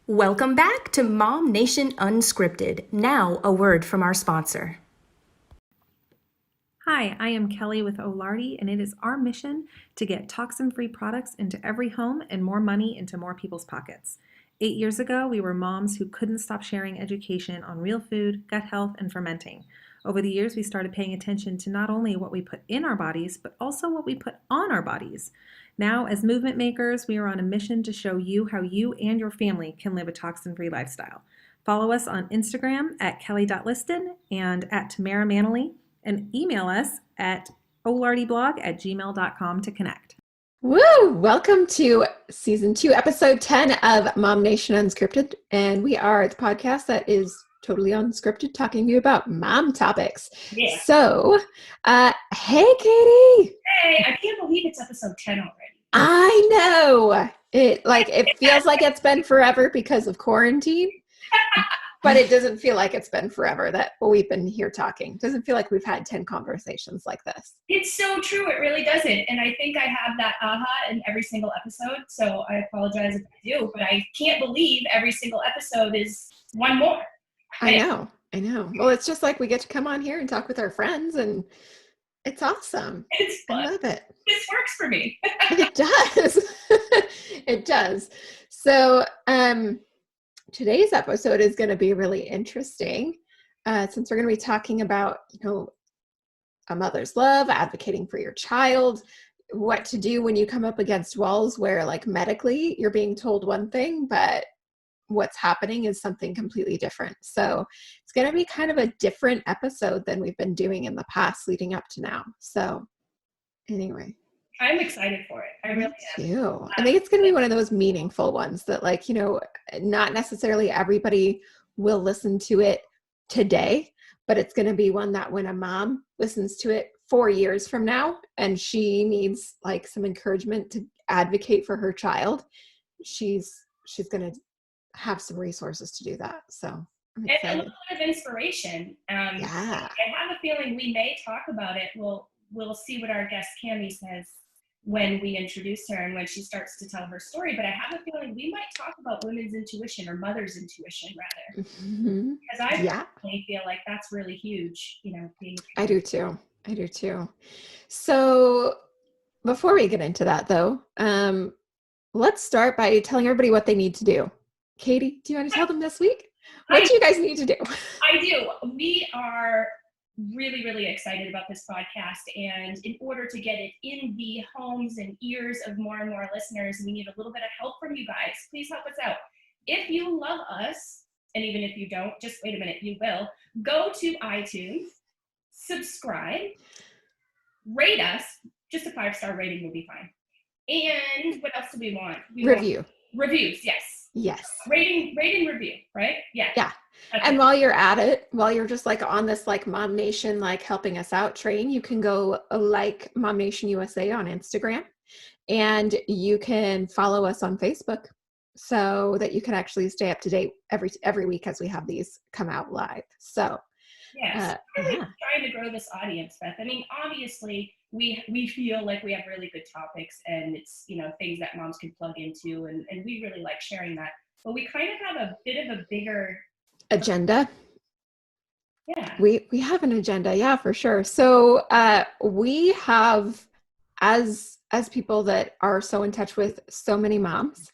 Welcome back to Mom Nation Unscripted. Now, a word from our sponsor. Hi, I am Kelly with Olardi, and it is our mission to get toxin-free products into every home and more money into more people's pockets. 8 years ago, we were moms who couldn't stop sharing education on real food, gut health, and fermenting. Over the years, we started paying attention to not only what we put in our bodies, but also what we put on our bodies. Now, as movement makers, we are on a mission to show you how you and your family can live a toxin-free lifestyle. Follow us on Instagram at kelly.liston and at Tamara Manley, and email us at olardiblog@gmail.com to connect. Woo! Welcome to season 2, episode 10 of Mom Nation Unscripted. And we are the podcast that is totally unscripted, talking to you about mom topics. Yeah. So, hey, Katie. Hey, I can't believe it's episode 10 already. I know. It feels like it's been forever because of quarantine. But it doesn't feel like it's been forever that we've been here talking. It doesn't feel like we've had 10 conversations like this. It's so true. It really doesn't. And I think I have that aha in every single episode. So I apologize if I do, but I can't believe every single episode is one more. I know. Well, it's just like we get to come on here and talk with our friends, and it's awesome. It's fun. I love it. This works for me. It does. It does. So, today's episode is going to be really interesting since we're going to be talking about, a mother's love, advocating for your child, what to do when you come up against walls where medically you're being told one thing, but what's happening is something completely different. So it's going to be kind of a different episode than we've been doing in the past leading up to now. So anyway. I'm excited for it. I really am. Too. I think it's going to be one of those meaningful ones that not necessarily everybody will listen to it today, but it's going to be one that when a mom listens to it 4 years from now and she needs some encouragement to advocate for her child, she's going to have some resources to do that. So I'm excited. And a little bit of inspiration. Yeah. I have a feeling we may talk about it. We'll see what our guest Kammy says when we introduce her and when she starts to tell her story. But I have a feeling we might talk about women's intuition or mother's intuition rather. Mm-hmm. Because I really feel like that's really huge, I do too. So before we get into that though, let's start by telling everybody what they need to do. Katie, do you want to tell them this week? What do you guys need to do? I do. We are really, really excited about this podcast. And in order to get it in the homes and ears of more and more listeners, we need a little bit of help from you guys. Please help us out. If you love us, and even if you don't, just wait a minute, you will. Go to iTunes, subscribe, rate us. Just a 5-star rating will be fine. And what else do we want? Reviews, yes. Yes. Rating, review, right? Yeah. Yeah. Okay. And while you're at it, while you're just on this Mom Nation, helping us out train, you can go Mom Nation USA on Instagram, and you can follow us on Facebook so that you can actually stay up to date every week as we have these come out live. So yes, really trying to grow this audience, Beth. I mean, obviously we feel like we have really good topics and it's, things that moms can plug into and we really like sharing that. But we kind of have a bit of a bigger agenda. Yeah. We have an agenda. Yeah, for sure. So we have, as people that are so in touch with so many moms,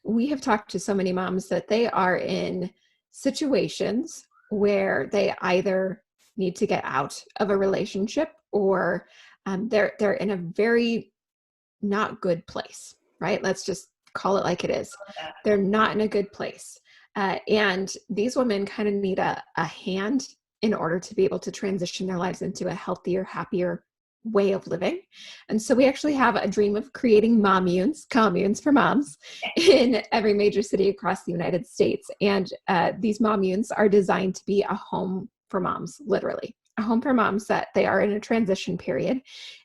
we have talked to so many moms that they are in situations where they either need to get out of a relationship or they're in a very not good place, right? Let's just call it like it is. They're not in a good place. And these women kind of need a hand in order to be able to transition their lives into a healthier, happier way of living. And so we actually have a dream of creating communes for moms in every major city across the United States. And these communes are designed to be a home for moms, literally. A home for moms that they are in a transition period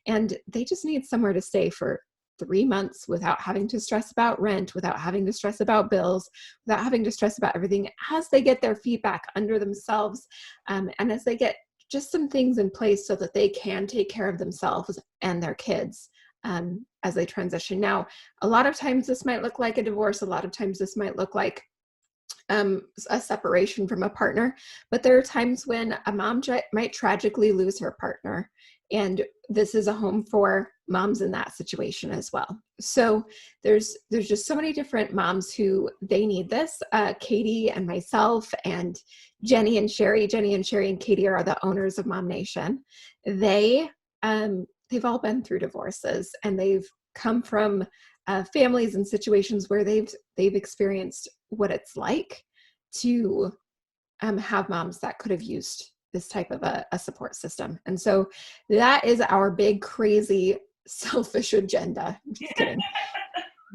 and they just need somewhere to stay for 3 months without having to stress about rent, without having to stress about bills, without having to stress about everything as they get their feet back under themselves and as they get just some things in place so that they can take care of themselves and their kids as they transition. Now, a lot of times this might look like a divorce. A lot of times this might look like a separation from a partner, but there are times when a mom might tragically lose her partner. And this is a home for moms in that situation as well. So there's just so many different moms who they need this. Katie and myself and Jenny and Sherry and Katie are the owners of Momnation. They've all been through divorces, and they've come from families and situations where they've experienced what it's like to have moms that could have used this type of a support system. And so that is our big, crazy, selfish agenda. Just kidding.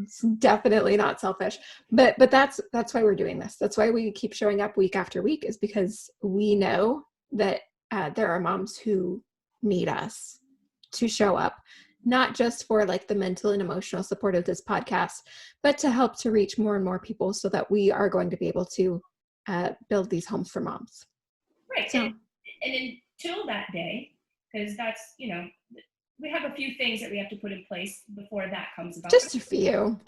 It's definitely not selfish, but that's why we're doing this. That's why we keep showing up week after week, is because we know that there are moms who need us to show up, not just for like the mental and emotional support of this podcast, but to help to reach more and more people so that we are going to be able to build these homes for moms. Right. So, and until that day, because that's, we have a few things that we have to put in place before that comes about. Just a few.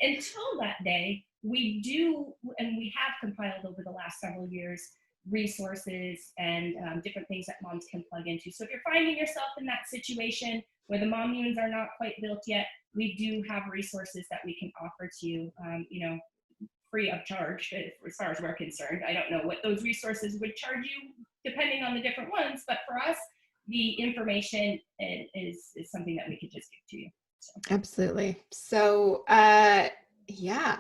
Until that day, we do, and we have compiled over the last several years, resources and different things that moms can plug into. So if you're finding yourself in that situation where the Momnations are not quite built yet, we do have resources that we can offer to you, free of charge as far as we're concerned. I don't know what those resources would charge you depending on the different ones, but for us, the information is something that we could just give to you. So. Absolutely. So, yeah.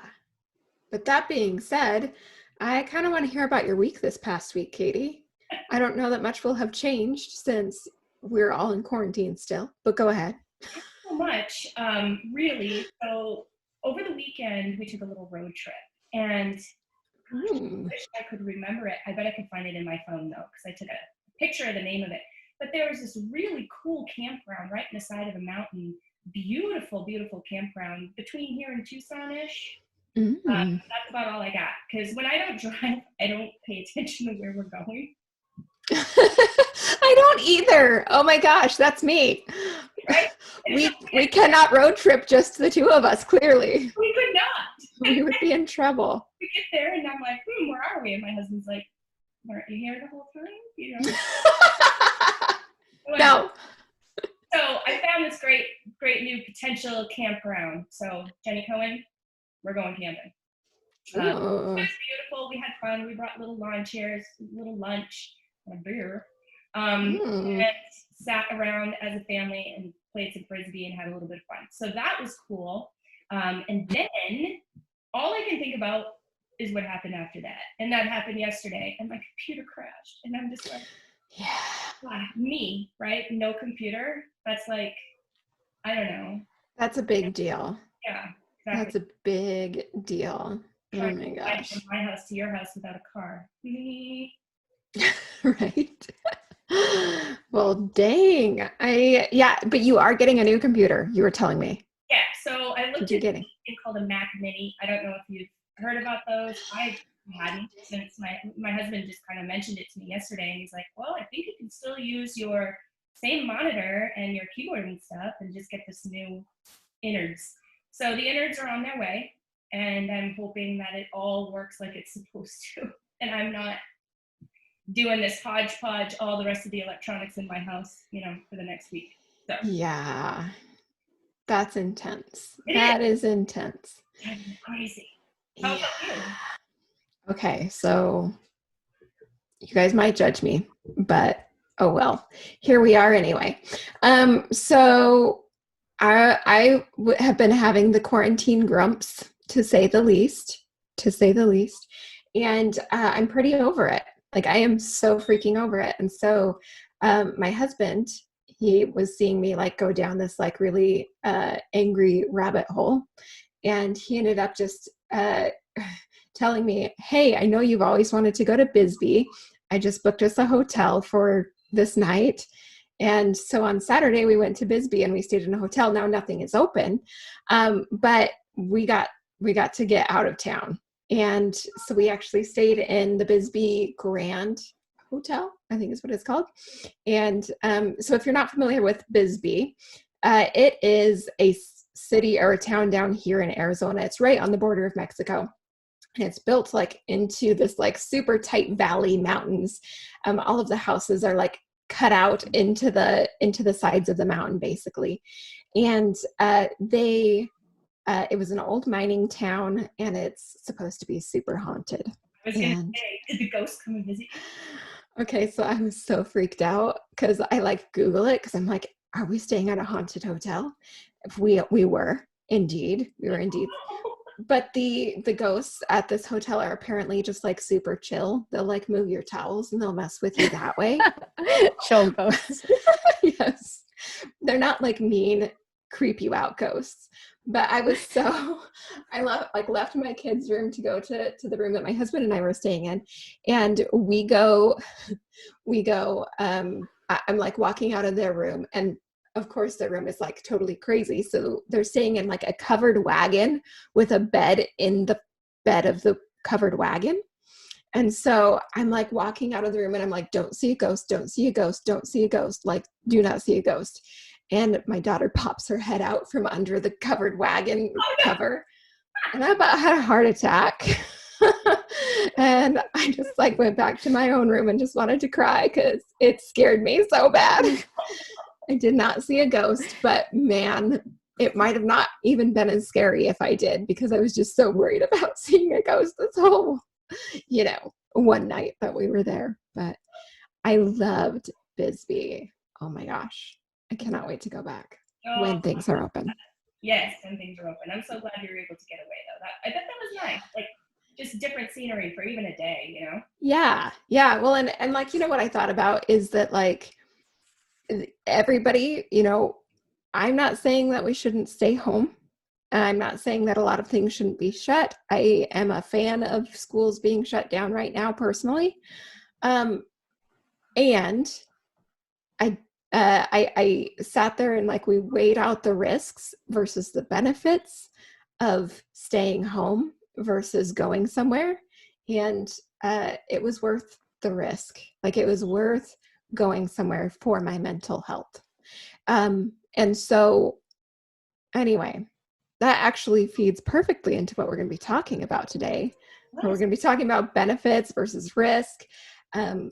But that being said, I kind of want to hear about your week this past week, Katie. I don't know that much will have changed since we're all in quarantine still, but go ahead. Not so much, really. So over the weekend, we took a little road trip, and I wish I could remember it. I bet I could find it in my phone though, because I took a picture of the name of it. But there was this really cool campground right in the side of a mountain. Beautiful, beautiful campground between here and Tucson-ish. That's about all I got, because when I don't drive, I don't pay attention to where we're going. I don't either. Oh my gosh, that's me. Right? We cannot road trip just the two of us, clearly. We could not. We would be in trouble. We get there and I'm like, where are we? And my husband's like, weren't you here the whole time? No. So I found this great new potential campground. So Jenny Cohen, we're going camping. It was beautiful. We had fun. We brought little lawn chairs, little lunch, and a beer, and sat around as a family and played some frisbee and had a little bit of fun. So that was cool. And then all I can think about is what happened after that. And that happened yesterday, and my computer crashed. And I'm just like, me, right? No computer. That's like, I don't know. That's a big deal. Yeah. Exactly. That's a big deal. Oh my gosh. From my house to your house without a car. Right. Well, dang. But you are getting a new computer, you were telling me. Yeah, so I looked at getting? something called a Mac Mini. I don't know if you've heard about those. I hadn't, since my husband just kind of mentioned it to me yesterday, and he's like, well, I think you can still use your same monitor and your keyboard and stuff and just get this new innards. So the innards are on their way, and I'm hoping that it all works like it's supposed to, and I'm not doing this hodgepodge all the rest of the electronics in my house, for the next week. So. Yeah, that's intense. That is intense. That's crazy. How about you? Okay, so you guys might judge me, but oh well. Here we are anyway. So I have been having the quarantine grumps, to say the least, and I'm pretty over it. Like, I am so freaking over it. And so my husband, he was seeing me like go down this like really angry rabbit hole, and he ended up just telling me, hey, I know you've always wanted to go to Bisbee. I just booked us a hotel for this night. And so on Saturday we went to Bisbee and we stayed in a hotel. Now nothing is open, but we got to get out of town. And so we actually stayed in the Bisbee Grand Hotel, I think is what it's called. And so if you're not familiar with Bisbee, it is a city or a town down here in Arizona. It's right on the border of Mexico. And it's built like into this like super tight valley mountains. All of the houses are like cut out into the sides of the mountain, basically. And it was an old mining town, and it's supposed to be super haunted. I was going to say, did the ghost come and visit you? Okay, so I was so freaked out because I like Google it because I'm like, are we staying at a haunted hotel? If we were indeed. But the ghosts at this hotel are apparently just like super chill. They'll like move your towels and they'll mess with you that way. Chill ghosts. Yes. They're not like mean, creep you out ghosts. But I left my kids' room to go to the room that my husband and I were staying in. And I'm like walking out of their room, and of course their room is like totally crazy. So they're staying in like a covered wagon with a bed in the bed of the covered wagon. And so I'm like walking out of the room and I'm like, don't see a ghost, don't see a ghost, don't see a ghost, like do not see a ghost. And my daughter pops her head out from under the covered wagon cover. And I about had a heart attack. And I just like went back to my own room and just wanted to cry because it scared me so bad. I did not see a ghost, but man, it might have not even been as scary if I did, because I was just so worried about seeing a ghost this whole, one night that we were there. But I loved Bisbee. Oh my gosh. I cannot wait to go back when things are open. Yes, when things are open. I'm so glad you were able to get away, though. I bet that was nice. Like, just different scenery for even a day, Yeah. Well, and like, what I thought about is that like everybody, I'm not saying that we shouldn't stay home. I'm not saying that a lot of things shouldn't be shut. I am a fan of schools being shut down right now, personally. And I sat there and like we weighed out the risks versus the benefits of staying home versus going somewhere. And it was worth the risk. Like it was worth going somewhere for my mental health. And so anyway, that actually feeds perfectly into what we're going to be talking about today. Nice. We're going to be talking about benefits versus risk, and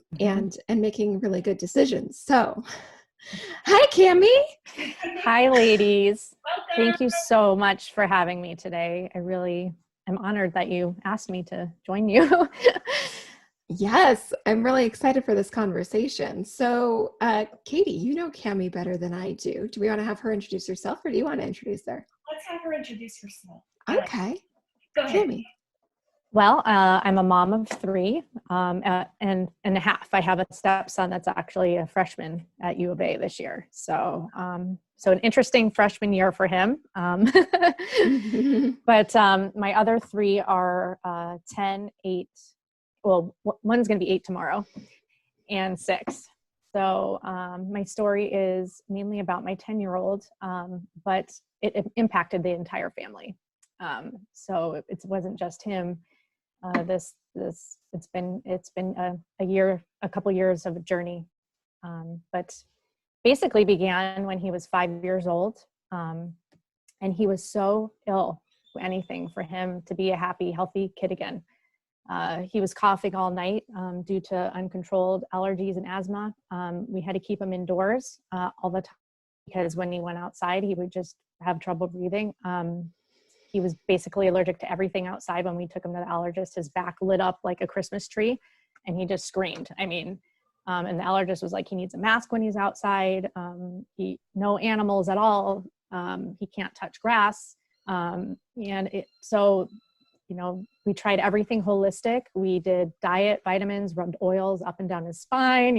making really good decisions. So hi, Kammy. Hi, ladies. Welcome. Thank you so much for having me today. I really am honored that you asked me to join you. Yes, I'm really excited for this conversation. So, Katie, you know Kammy better than I do. Do we want to have her introduce herself, or do you want to introduce her? Let's have her introduce herself. Okay. Go ahead. Kammy. Well, I'm a mom of 3 and a half. I have a stepson that's actually a freshman at U of A this year. So, so an interesting freshman year for him. But my other 3 are 10, 8. Well, one's going to be 8 tomorrow, and 6. So my story is mainly about my 10-year-old, but it impacted the entire family. So it wasn't just him. It's been a couple years of a journey, but basically began when he was 5 years old, and he was so ill. Anything for him to be a happy, healthy kid again. He was coughing all night due to uncontrolled allergies and asthma. We had to keep him indoors all the time because when he went outside, he would just have trouble breathing. He was basically allergic to everything outside. When we took him to the allergist, his back lit up like a Christmas tree and he just screamed. I mean, and the allergist was like, he needs a mask when he's outside. No animals at all. He can't touch grass. We tried everything holistic. We did diet, vitamins, rubbed oils up and down his spine,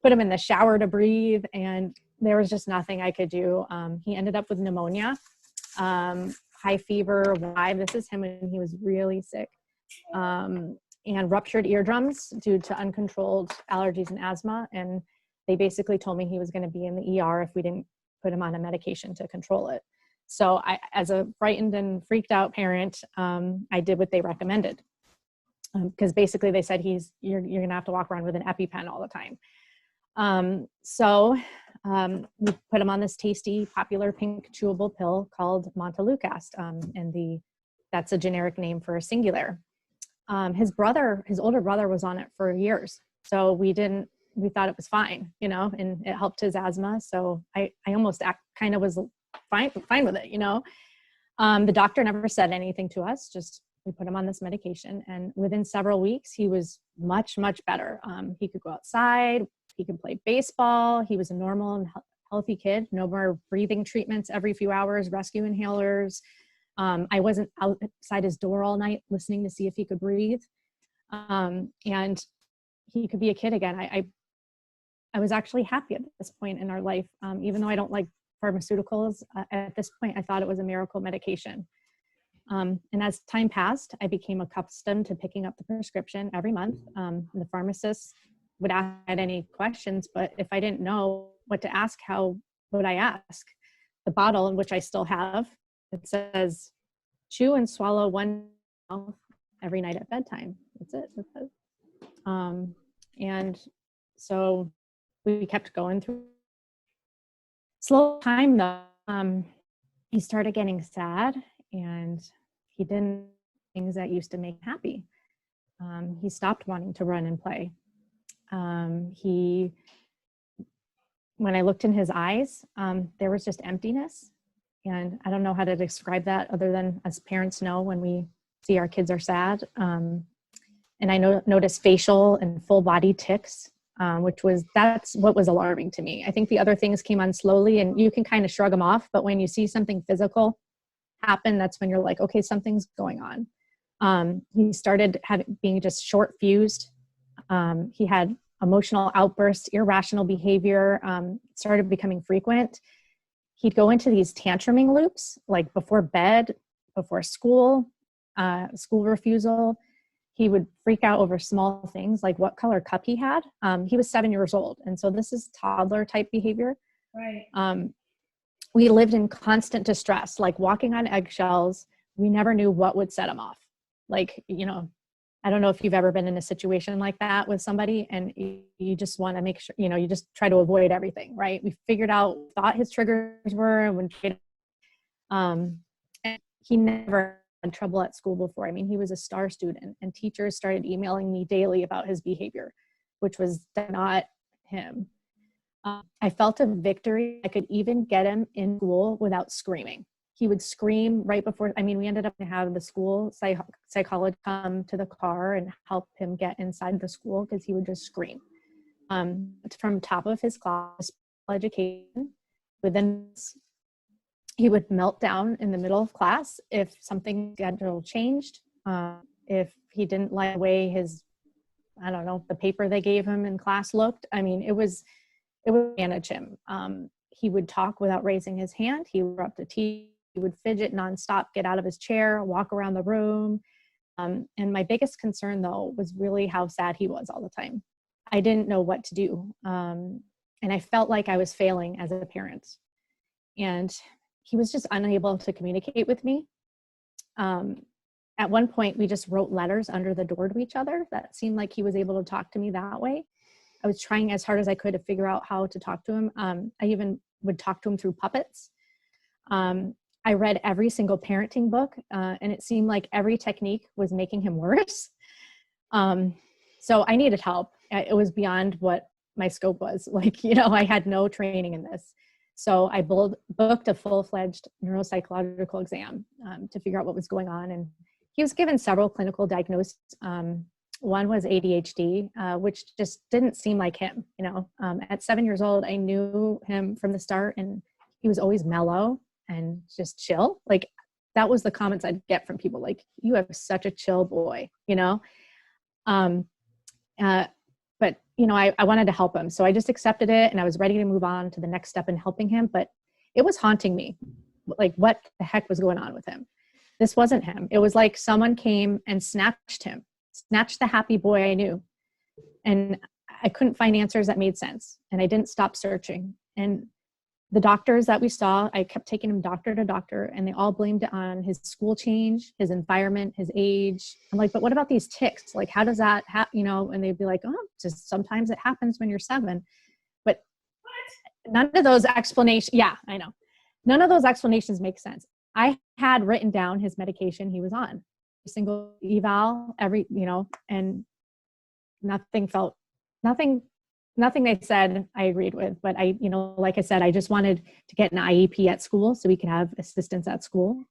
put him in the shower to breathe. And there was just nothing I could do. He ended up with pneumonia, high fever, this is him when he was really sick, and ruptured eardrums due to uncontrolled allergies and asthma. And they basically told me he was going to be in the ER if we didn't put him on a medication to control it. So I, as a frightened and freaked out parent, I did what they recommended. Because basically they said you're going to have to walk around with an EpiPen all the time. So we put him on this tasty, popular pink chewable pill called Montelukast. And that's a generic name for a Singulair. His older brother was on it for years. So we thought it was fine, you know, and it helped his asthma. So I almost kind of was fine with it, you know. The doctor never said anything to us, just we put him on this medication. And within several weeks, he was much, much better. He could go outside, he could play baseball. He was a normal and healthy kid. No more breathing treatments every few hours, rescue inhalers. I wasn't outside his door all night listening to see if he could breathe. And he could be a kid again. I was actually happy at this point in our life. Even though I don't like pharmaceuticals, at this point, I thought it was a miracle medication. And as time passed, I became accustomed to picking up the prescription every month. And the pharmacist would ask any questions, but if I didn't know what to ask, how would I ask? The bottle, in which I still have, it says, chew and swallow 1 mouth every night at bedtime. That's it. That's it. And so we kept going through. Slow time though, he started getting sad, and he didn't things that used to make him happy. He stopped wanting to run and play. When I looked in his eyes, there was just emptiness. And I don't know how to describe that other than as parents know when we see our kids are sad. And I noticed facial and full body tics, that's what was alarming to me. I think the other things came on slowly, and you can kind of shrug them off. But when you see something physical happen, that's when you're like, okay, something's going on. He started being just short fused. He had emotional outbursts, irrational behavior, started becoming frequent. He'd go into these tantruming loops, like before bed, before school refusal. He would freak out over small things, like what color cup he had. He was 7 years old. And so this is toddler type behavior. Right. We lived in constant distress, like walking on eggshells. We never knew what would set him off. Like, you know, I don't know if you've ever been in a situation like that with somebody, and you just want to make sure, you know, you just try to avoid everything, right? We figured out, thought his triggers were, and he never had trouble at school before. I mean, he was a star student, and teachers started emailing me daily about his behavior, which was not him. I felt a victory. I could even get him in school without screaming. He would scream right before, we ended up to have the school psychologist come to the car and help him get inside the school because he would just scream. From top of his class, education, within he would melt down in the middle of class if something schedule changed, if he didn't like the way his, the paper they gave him in class looked. It would manage him. He would talk without raising his hand. He would interrupt the teacher. He would fidget nonstop, get out of his chair, walk around the room. And my biggest concern, though, was really how sad he was all the time. I didn't know what to do. And I felt like I was failing as a parent. And he was just unable to communicate with me. At one point, we just wrote letters under the door to each other. That seemed like he was able to talk to me that way. I was trying as hard as I could to figure out how to talk to him. I even would talk to him through puppets. I read every single parenting book, and it seemed like every technique was making him worse. So I needed help. It was beyond what my scope was. I had no training in this. So I booked a full-fledged neuropsychological exam to figure out what was going on. And he was given several clinical diagnoses. One was ADHD, which just didn't seem like him. At 7 years old, I knew him from the start, and he was always mellow and just chill. That was the comments I'd get from people, like, you have such a chill boy, but I wanted to help him. So I just accepted it, and I was ready to move on to the next step in helping him, but it was haunting me. Like, what the heck was going on with him? This wasn't him. It was like someone came and snatched the happy boy I knew. And I couldn't find answers that made sense. And I didn't stop searching. And the doctors that we saw, I kept taking him doctor to doctor, and they all blamed it on his school change, his environment, his age. I'm like, but what about these tics? Like, how does that happen? And they'd be like, oh, just sometimes it happens when you're 7. But none of those explanations, yeah, I know. None of those explanations make sense. I had written down his medication he was on. single eval, and nothing they said I agreed with, but like I said, I just wanted to get an IEP at school so we could have assistance at school.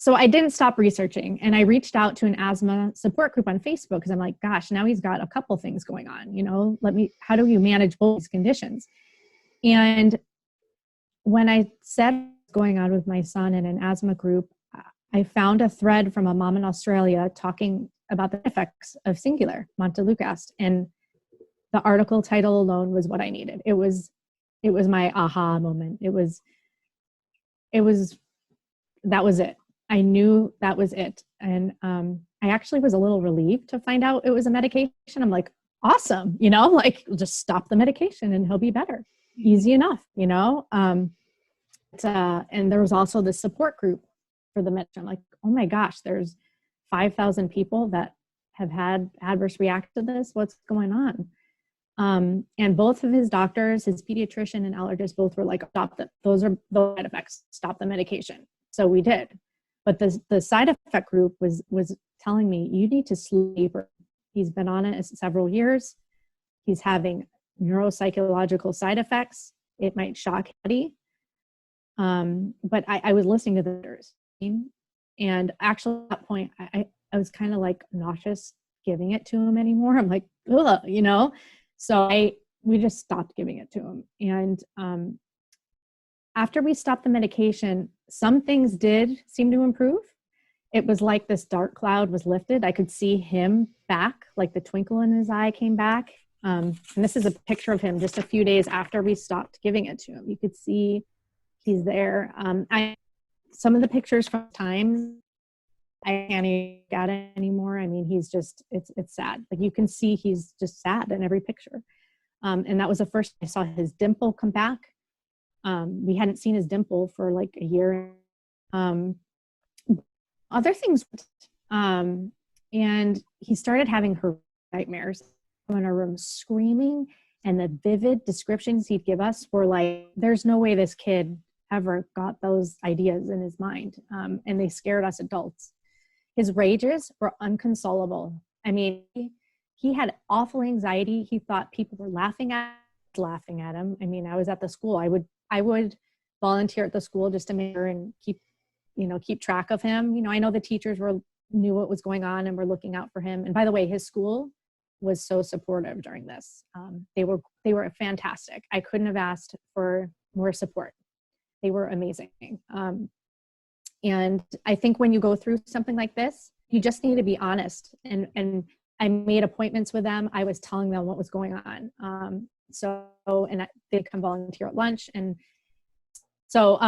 So I didn't stop researching, and I reached out to an asthma support group on Facebook because I'm like, gosh, now he's got a couple things going on, how do you manage both these conditions? And when I said what's going on with my son in an asthma group, I found a thread from a mom in Australia talking about the effects of Singulair, Montelukast, and the article title alone was what I needed. It was my aha moment. That was it. I knew that was it. And I actually was a little relieved to find out it was a medication. I'm like, awesome, just stop the medication and he'll be better. Easy enough, and there was also this support group for the medication. I'm like, oh my gosh, there's 5,000 people that have had adverse reaction to this. What's going on? And both of his doctors, his pediatrician and allergist, both were like, stop that. Those are the side effects. Stop the medication. So we did. But the side effect group was telling me, you need to sleep. He's been on it several years. He's having neuropsychological side effects. It might shock Eddie. But I was listening to the doctors. And actually at that point, I was kind of like nauseous giving it to him anymore. I'm like, ugh, So we just stopped giving it to him. And after we stopped the medication, some things did seem to improve. It was like this dark cloud was lifted. I could see him back, like the twinkle in his eye came back. And this is a picture of him just a few days after we stopped giving it to him. You could see he's there. Some of the pictures from times, I can't even get it anymore. I mean, he's just, it's sad. Like you can see he's just sad in every picture. And that was the first I saw his dimple come back. We hadn't seen his dimple for like a year. Other things, and he started having her nightmares in our room, screaming, and the vivid descriptions he'd give us were like, there's no way this kid ever got those ideas in his mind. And they scared us adults. His rages were inconsolable. I mean, he had awful anxiety. He thought people were laughing at him. I mean, I was at the school. I would volunteer at the school just to make sure and keep track of him. I know the teachers knew what was going on and were looking out for him. And by the way, his school was so supportive during this. They were fantastic. I couldn't have asked for more support. They were amazing. And I think when you go through something like this, you just need to be honest. And I made appointments with them. I was telling them what was going on. They'd come volunteer at lunch. And so,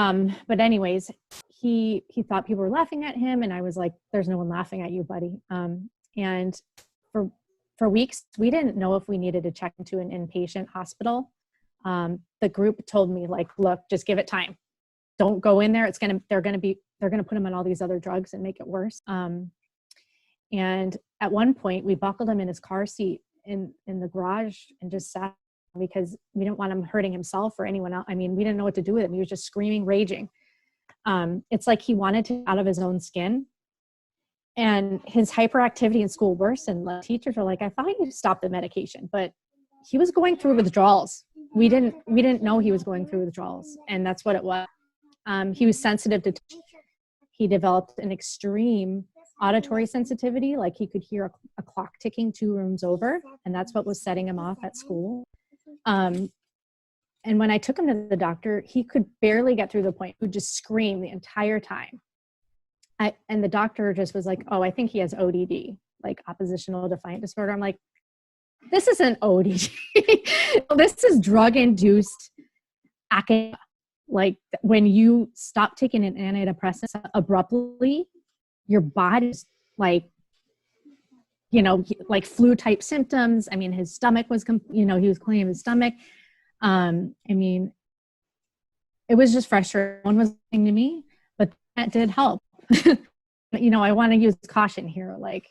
but anyways, he thought people were laughing at him. And I was like, there's no one laughing at you, buddy. And for weeks, we didn't know if we needed to check into an inpatient hospital. The group told me, like, look, just give it time. Don't go in there. They're going to put him on all these other drugs and make it worse. And at one point we buckled him in his car seat in the garage and just sat, because we didn't want him hurting himself or anyone else. I mean, we didn't know what to do with him. He was just screaming, raging. It's like he wanted to get out of his own skin. And his hyperactivity in school worsened. The teachers were like, I thought you stopped the medication, but he was going through withdrawals. We didn't know he was going through withdrawals, and that's what it was. He was sensitive to touch. He developed an extreme auditory sensitivity, like he could hear a clock ticking 2 rooms over, and that's what was setting him off at school. And when I took him to the doctor, he could barely get through the point. He would just scream the entire time. And the doctor just was like, oh, I think he has ODD, like oppositional defiant disorder. I'm like, this isn't ODD. This is drug-induced academia. Like when you stop taking an antidepressant abruptly, your body's like, like flu-type symptoms. I mean, his stomach was, he was cleaning his stomach. I mean, it was just frustrating. One was saying to me, but that did help. I want to use caution here. Like,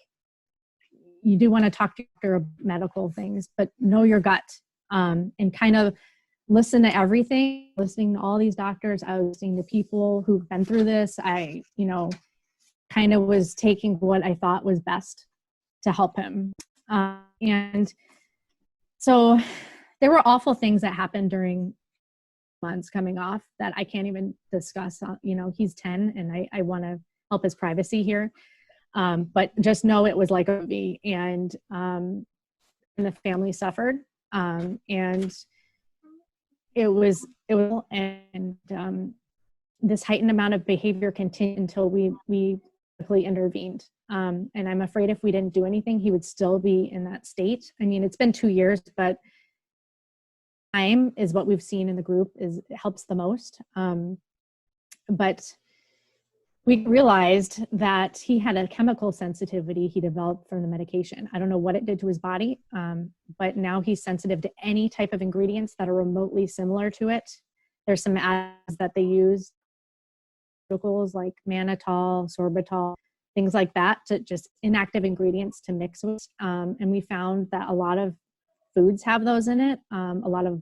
you do want to talk to your medical things, but know your gut, and kind of listen to everything, listening to all these doctors. I was listening to people who've been through this. kind of was taking what I thought was best to help him. And so there were awful things that happened during months coming off that I can't even discuss. You know, he's 10 and I want to help his privacy here. But just know it was like a movie, and the family suffered. And it was, and this heightened amount of behavior continued until we quickly intervened. And I'm afraid if we didn't do anything, he would still be in that state. I mean, it's been 2 years, but time is what we've seen in the group is it helps the most. But we realized that he had a chemical sensitivity he developed from the medication. I don't know what it did to his body, but now he's sensitive to any type of ingredients that are remotely similar to it. There's some ads that they use, like mannitol, sorbitol, things like that, to just inactive ingredients to mix with. And we found that a lot of foods have those in it, a lot of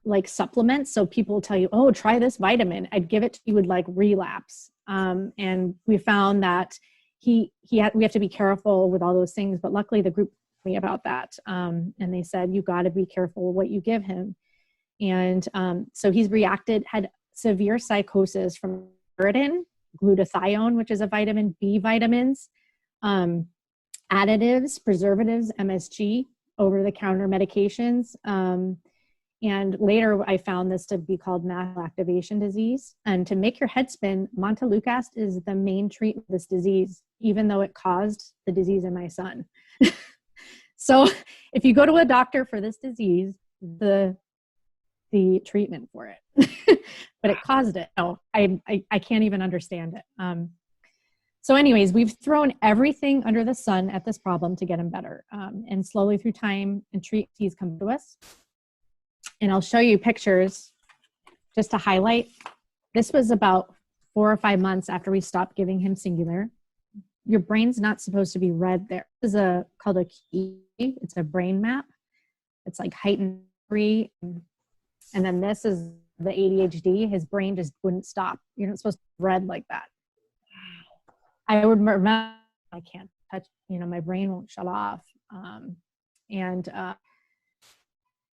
like supplements. So people tell you, oh, try this vitamin. I'd give it to you, would like relapse. And we found that we have to be careful with all those things. But luckily the group told me about that. And they said, you got to be careful what you give him. And so he's had severe psychosis from pyridine, glutathione, which is a vitamin B vitamins, additives, preservatives, MSG, over-the-counter medications. And later I found this to be called mast activation disease. And to make your head spin, Montelukast is the main treatment of this disease, even though it caused the disease in my son. So if you go to a doctor for this disease, the treatment for it, but it caused it. Oh, I can't even understand it. So anyways, we've thrown everything under the sun at this problem to get him better. And slowly through time and treat, he's come to us. And I'll show you pictures just to highlight. This was about 4 or 5 months after we stopped giving him Singulair. Your brain's not supposed to be red there. This is called a key. It's a brain map. It's like heightened free. And then this is the ADHD. His brain just wouldn't stop. You're not supposed to be red like that. I would remember, I can't touch, my brain won't shut off.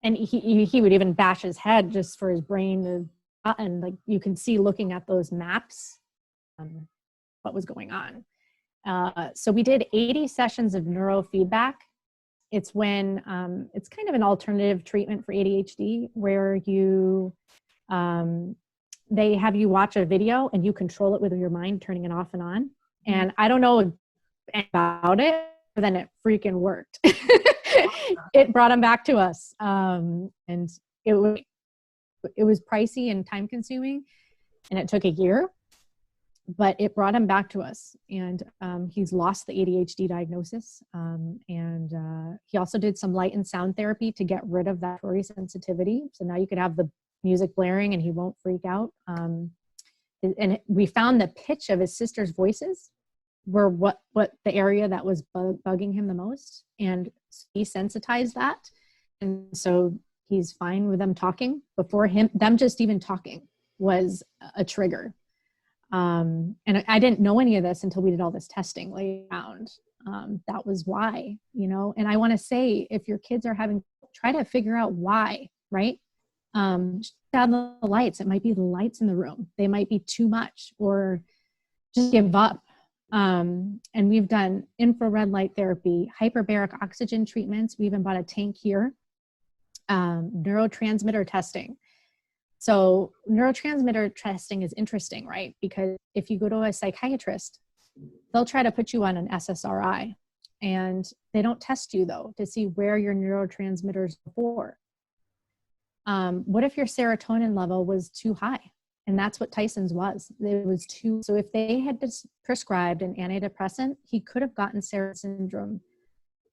And he would even bash his head just for his brain to, and like you can see looking at those maps, what was going on. So we did 80 sessions of neurofeedback. It's when, it's kind of an alternative treatment for ADHD where they have you watch a video and you control it with your mind, turning it off and on. And I don't know about it, but then it freaking worked. It brought him back to us. And it was pricey and time consuming, and it took a year, but it brought him back to us. And he's lost the ADHD diagnosis. And he also did some light and sound therapy to get rid of that auditory sensitivity. So now you could have the music blaring and he won't freak out. And we found the pitch of his sister's voices were what the area that was bugging him the most, and he sensitized that, and so he's fine with them talking. Before them just even talking was a trigger. And I didn't know any of this until we did all this testing later around. That was why, and I want to say, if your kids are try to figure out why, right? Shut down the lights. It might be the lights in the room. They might be too much, or just give up. And we've done infrared light therapy, hyperbaric oxygen treatments. We even bought a tank here, neurotransmitter testing. So neurotransmitter testing is interesting, right? Because if you go to a psychiatrist, they'll try to put you on an SSRI, and they don't test you though to see where your neurotransmitters before. What if your serotonin level was too high? And that's what Tyson's was. It was too. So if they had prescribed an antidepressant, he could have gotten serotonin syndrome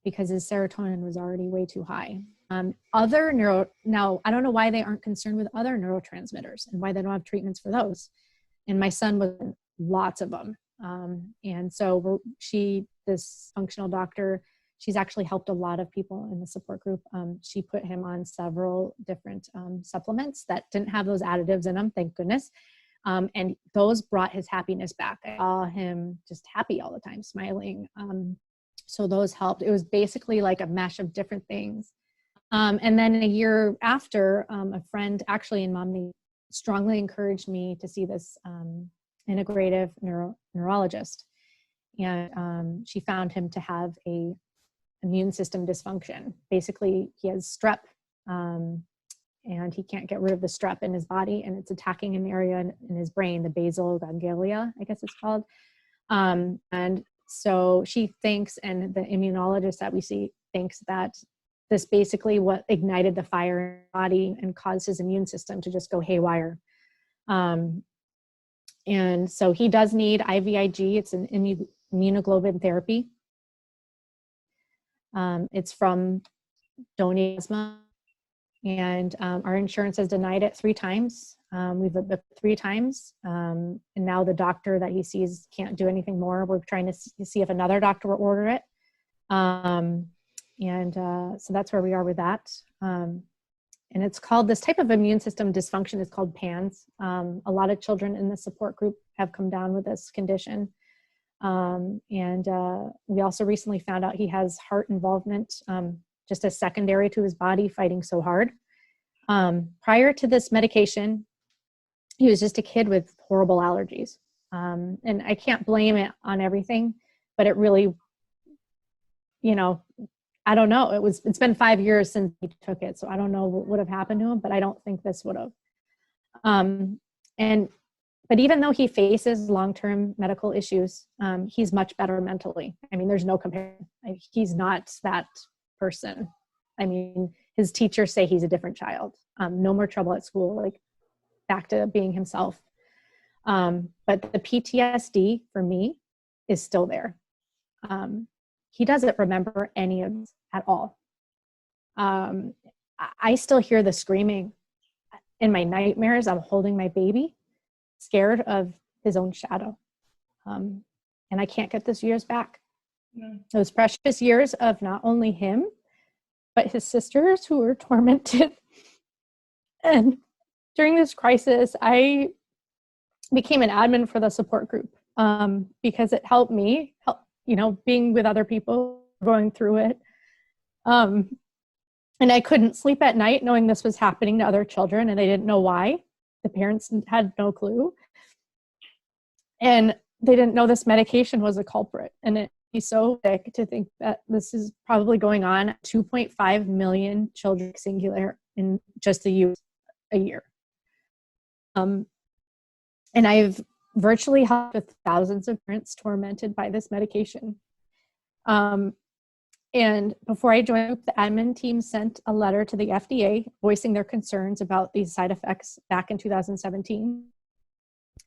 because his serotonin was already way too high. Now, I don't know why they aren't concerned with other neurotransmitters and why they don't have treatments for those. And my son was lots of them. And so this functional doctor, she's actually helped a lot of people in the support group. She put him on several different supplements that didn't have those additives in them, thank goodness. And those brought his happiness back. I saw him just happy all the time, smiling. So those helped. It was basically like a mesh of different things. And then a year after, a friend actually in Momnations strongly encouraged me to see this integrative neurologist. And she found him to have a immune system dysfunction. Basically, he has strep, and he can't get rid of the strep in his body, and it's attacking an area in his brain, the basal ganglia, I guess it's called. And so she thinks, and the immunologist that we see thinks, that this basically what ignited the fire in his body and caused his immune system to just go haywire. And so he does need IVIG. It's an immunoglobulin therapy. It's from donated asthma. And our insurance has denied it 3 times. We've looked 3 times. And now the doctor that he sees can't do anything more. We're trying to see if another doctor will order it. So that's where we are with that. And it's called, this type of immune system dysfunction is called PANDAS. A lot of children in the support group have come down with this condition. We also recently found out he has heart involvement, just as secondary to his body fighting so hard. Prior to this medication, he was just a kid with horrible allergies. And I can't blame it on everything, but it really, I don't know. It's been 5 years since he took it, so I don't know what would have happened to him, but I don't think this would have. But even though he faces long-term medical issues, he's much better mentally. I mean, there's no comparison. He's not that person. I mean, his teachers say he's a different child. No more trouble at school, like back to being himself. But the PTSD for me is still there. He doesn't remember any of this at all. I still hear the screaming in my nightmares. I'm holding my baby, scared of his own shadow. And I can't get those years back. Those precious years of not only him, but his sisters who were tormented. And during this crisis, I became an admin for the support group because it helped me, being with other people going through it. And I couldn't sleep at night knowing this was happening to other children, and they didn't know why. The parents had no clue. And they didn't know this medication was a culprit. And it'd be so sick to think that this is probably going on 2.5 million children Singulair in just the US a year. And I've virtually helped with thousands of parents tormented by this medication. And before I joined, the admin team sent a letter to the FDA voicing their concerns about these side effects back in 2017.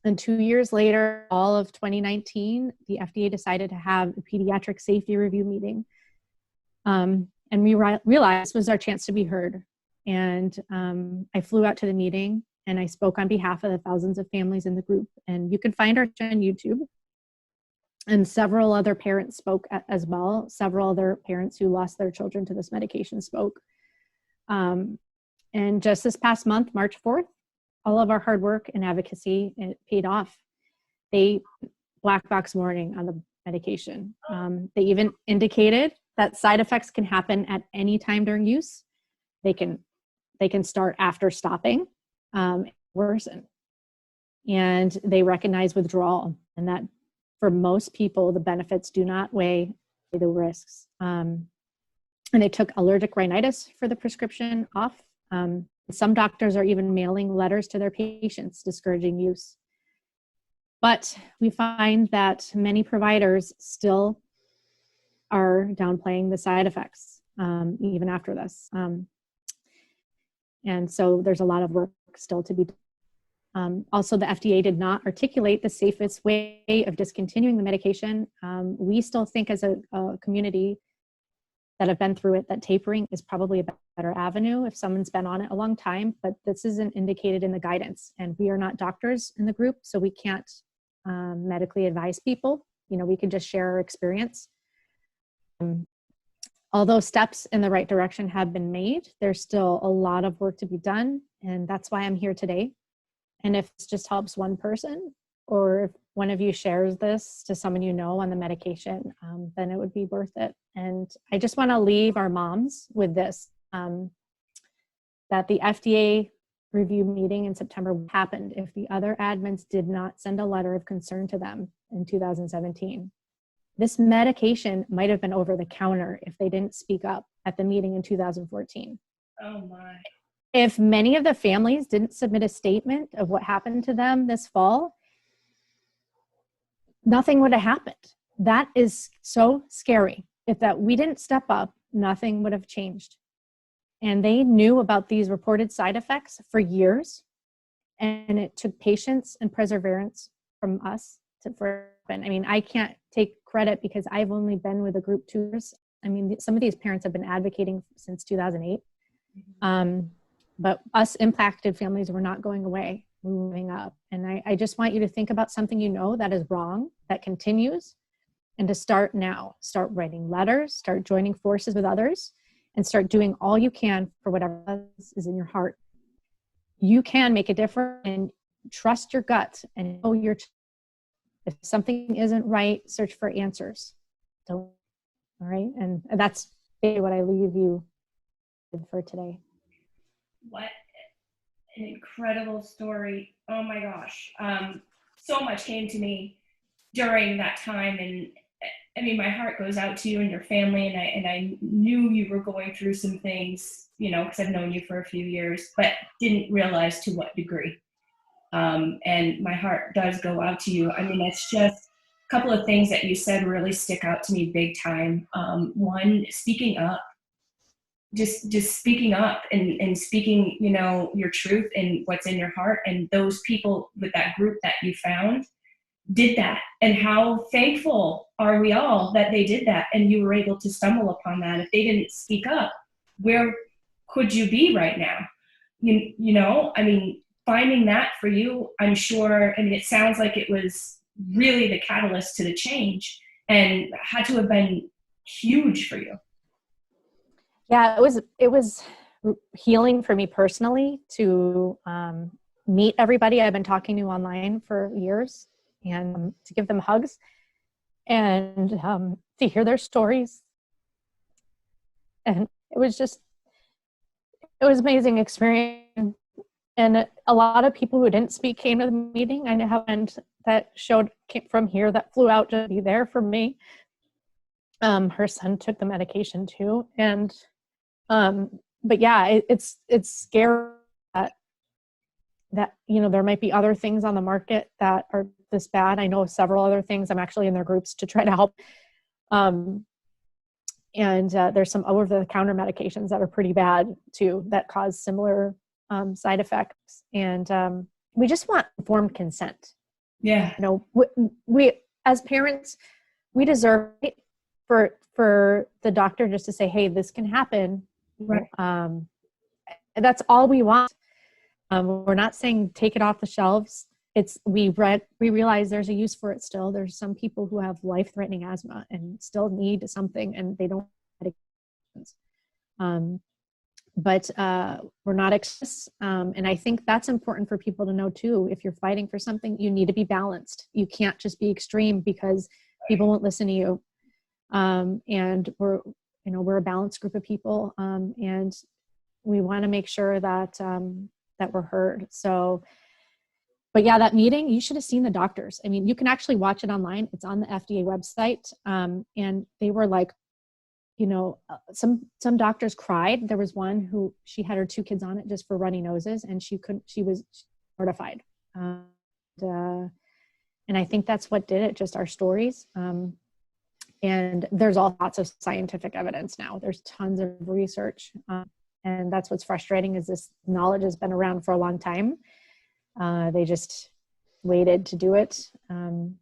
And 2 years later, all of 2019, the FDA decided to have a pediatric safety review meeting. And we realized this was our chance to be heard. And I flew out to the meeting and I spoke on behalf of the thousands of families in the group. And you can find our on YouTube. And several other parents spoke as well. Several other parents who lost their children to this medication spoke. And just this past month, March 4th, all of our hard work and advocacy, it paid off. They black box warning on the medication. They even indicated that side effects can happen at any time during use. They can start after stopping, worsen. And they recognize withdrawal, and that for most people, the benefits do not weigh the risks. And they took allergic rhinitis for the prescription off. Some doctors are even mailing letters to their patients discouraging use. But we find that many providers still are downplaying the side effects, even after this. And so there's a lot of work still to be done. Also, the FDA did not articulate the safest way of discontinuing the medication. We still think as a community that have been through it that tapering is probably a better avenue if someone's been on it a long time, but this isn't indicated in the guidance. And we are not doctors in the group, so we can't medically advise people. We can just share our experience. Although steps in the right direction have been made, there's still a lot of work to be done. And that's why I'm here today. And if this just helps one person, or if one of you shares this to someone you know on the medication, then it would be worth it. And I just want to leave our moms with this, that the FDA review meeting in September happened if the other admins did not send a letter of concern to them in 2017. This medication might have been over the counter if they didn't speak up at the meeting in 2014. Oh my. If many of the families didn't submit a statement of what happened to them this fall, nothing would have happened. That is so scary. If that we didn't step up, nothing would have changed. And they knew about these reported side effects for years. And it took patience and perseverance from us for. I mean, I can't take credit because I've only been with the group 2 years. I mean, some of these parents have been advocating since 2008. But us impacted families were not going away, moving up. And I just want you to think about something you know that is wrong, that continues, and to start now. Start writing letters, start joining forces with others, and start doing all you can for whatever is in your heart. You can make a difference, and trust your gut and know your. If something isn't right, search for answers. Don't. All right, and that's what I leave you with for today. What an incredible story. Oh my gosh. So much came to me during that time. And I mean, my heart goes out to you and your family. And I knew you were going through some things, you know, because I've known you for a few years, but didn't realize to what degree. And my heart does go out to you. I mean, it's just a couple of things that you said really stick out to me big time. One, speaking up. Just speaking up and speaking, you know, your truth and what's in your heart. And those people with that group that you found did that. And how thankful are we all that they did that and you were able to stumble upon that. If they didn't speak up, where could you be right now? You know, I mean, finding that for you, I'm sure, I mean, it sounds like it was really the catalyst to the change and had to have been huge for you. Yeah, it was healing for me personally to meet everybody I've been talking to online for years and to give them hugs and to hear their stories. And it was amazing experience. And a lot of people who didn't speak came to the meeting. I have a friend that came from here that flew out to be there for me. Her son took the medication too. And but yeah, it's scary that, you know, there might be other things on the market that are this bad. I know of several other things. I'm actually in their groups to try to help. And there's some over-the-counter medications that are pretty bad too, that cause similar side effects. And we just want informed consent. Yeah. You know, we as parents, we deserve it for the doctor just to say, hey, this can happen. Right. That's all we want. We're not saying take it off the shelves. We realize there's a use for it still. There's some people who have life-threatening asthma and still need something and they don't have medications. But we're not and I think that's important for people to know too. If you're fighting for something, you need to be balanced. You can't just be extreme because people won't listen to you. And we're a balanced group of people, and we want to make sure that that we're heard. So, but yeah, that meeting, you should have seen the doctors. I mean, you can actually watch it online. It's on the FDA website, and they were like, you know, some doctors cried. There was one who she had her 2 kids on it just for runny noses, and she was mortified. And I think that's what did it, just our stories. And there's all lots of scientific evidence now. There's tons of research. And that's what's frustrating is this knowledge has been around for a long time. They just waited to do it. And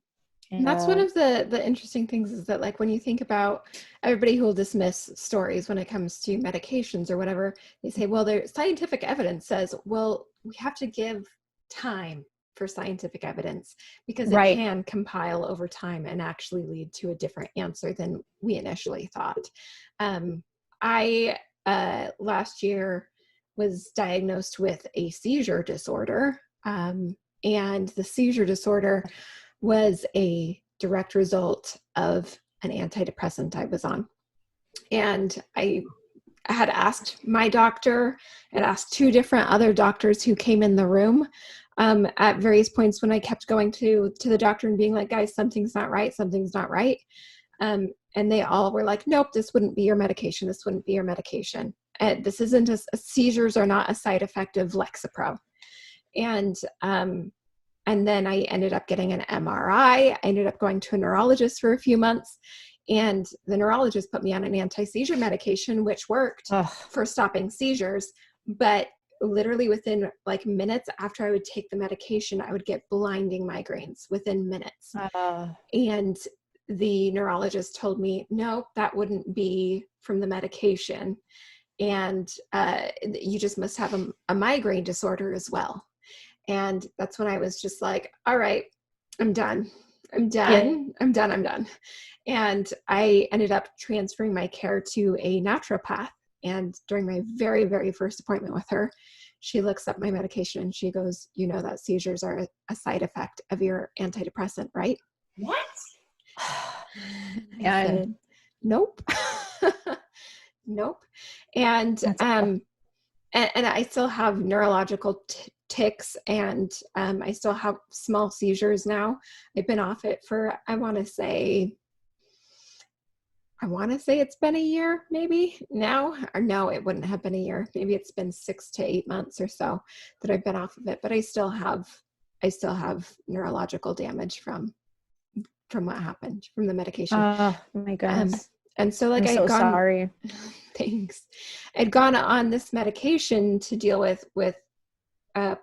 that's one of the interesting things is that, like, when you think about everybody who will dismiss stories when it comes to medications or whatever, they say, well, their scientific evidence says, well, we have to give time for scientific evidence because it Right. can compile over time and actually lead to a different answer than we initially thought. I last year was diagnosed with a seizure disorder. And the seizure disorder was a direct result of an antidepressant I was on. And I had asked my doctor and asked 2 different other doctors who came in the room at various points when I kept going to the doctor and being like, guys, something's not right. Something's not right. And they all were like, nope, this wouldn't be your medication. This wouldn't be your medication. This isn't seizures are not a side effect of Lexapro. And then I ended up getting an MRI. I ended up going to a neurologist for a few months, and the neurologist put me on an anti-seizure medication, which worked for stopping seizures. But literally within like minutes after I would take the medication, I would get blinding migraines within minutes. And the neurologist told me, no, that wouldn't be from the medication. And you just must have a migraine disorder as well. And that's when I was just like, all right, I'm done. And I ended up transferring my care to a naturopath. And during my very, very first appointment with her, she looks up my medication and she goes, you know that seizures are a side effect of your antidepressant, right? What? I said, nope. Nope. And I still have neurological tics, and I still have small seizures now. I've been off it for, I want to say it's been a year maybe now, or no, it wouldn't have been a year. Maybe it's been 6 to 8 months or so that I've been off of it, but I still have neurological damage from what happened from the medication. Oh my goodness. And so like I'm so sorry. Thanks. I'd gone on this medication to deal with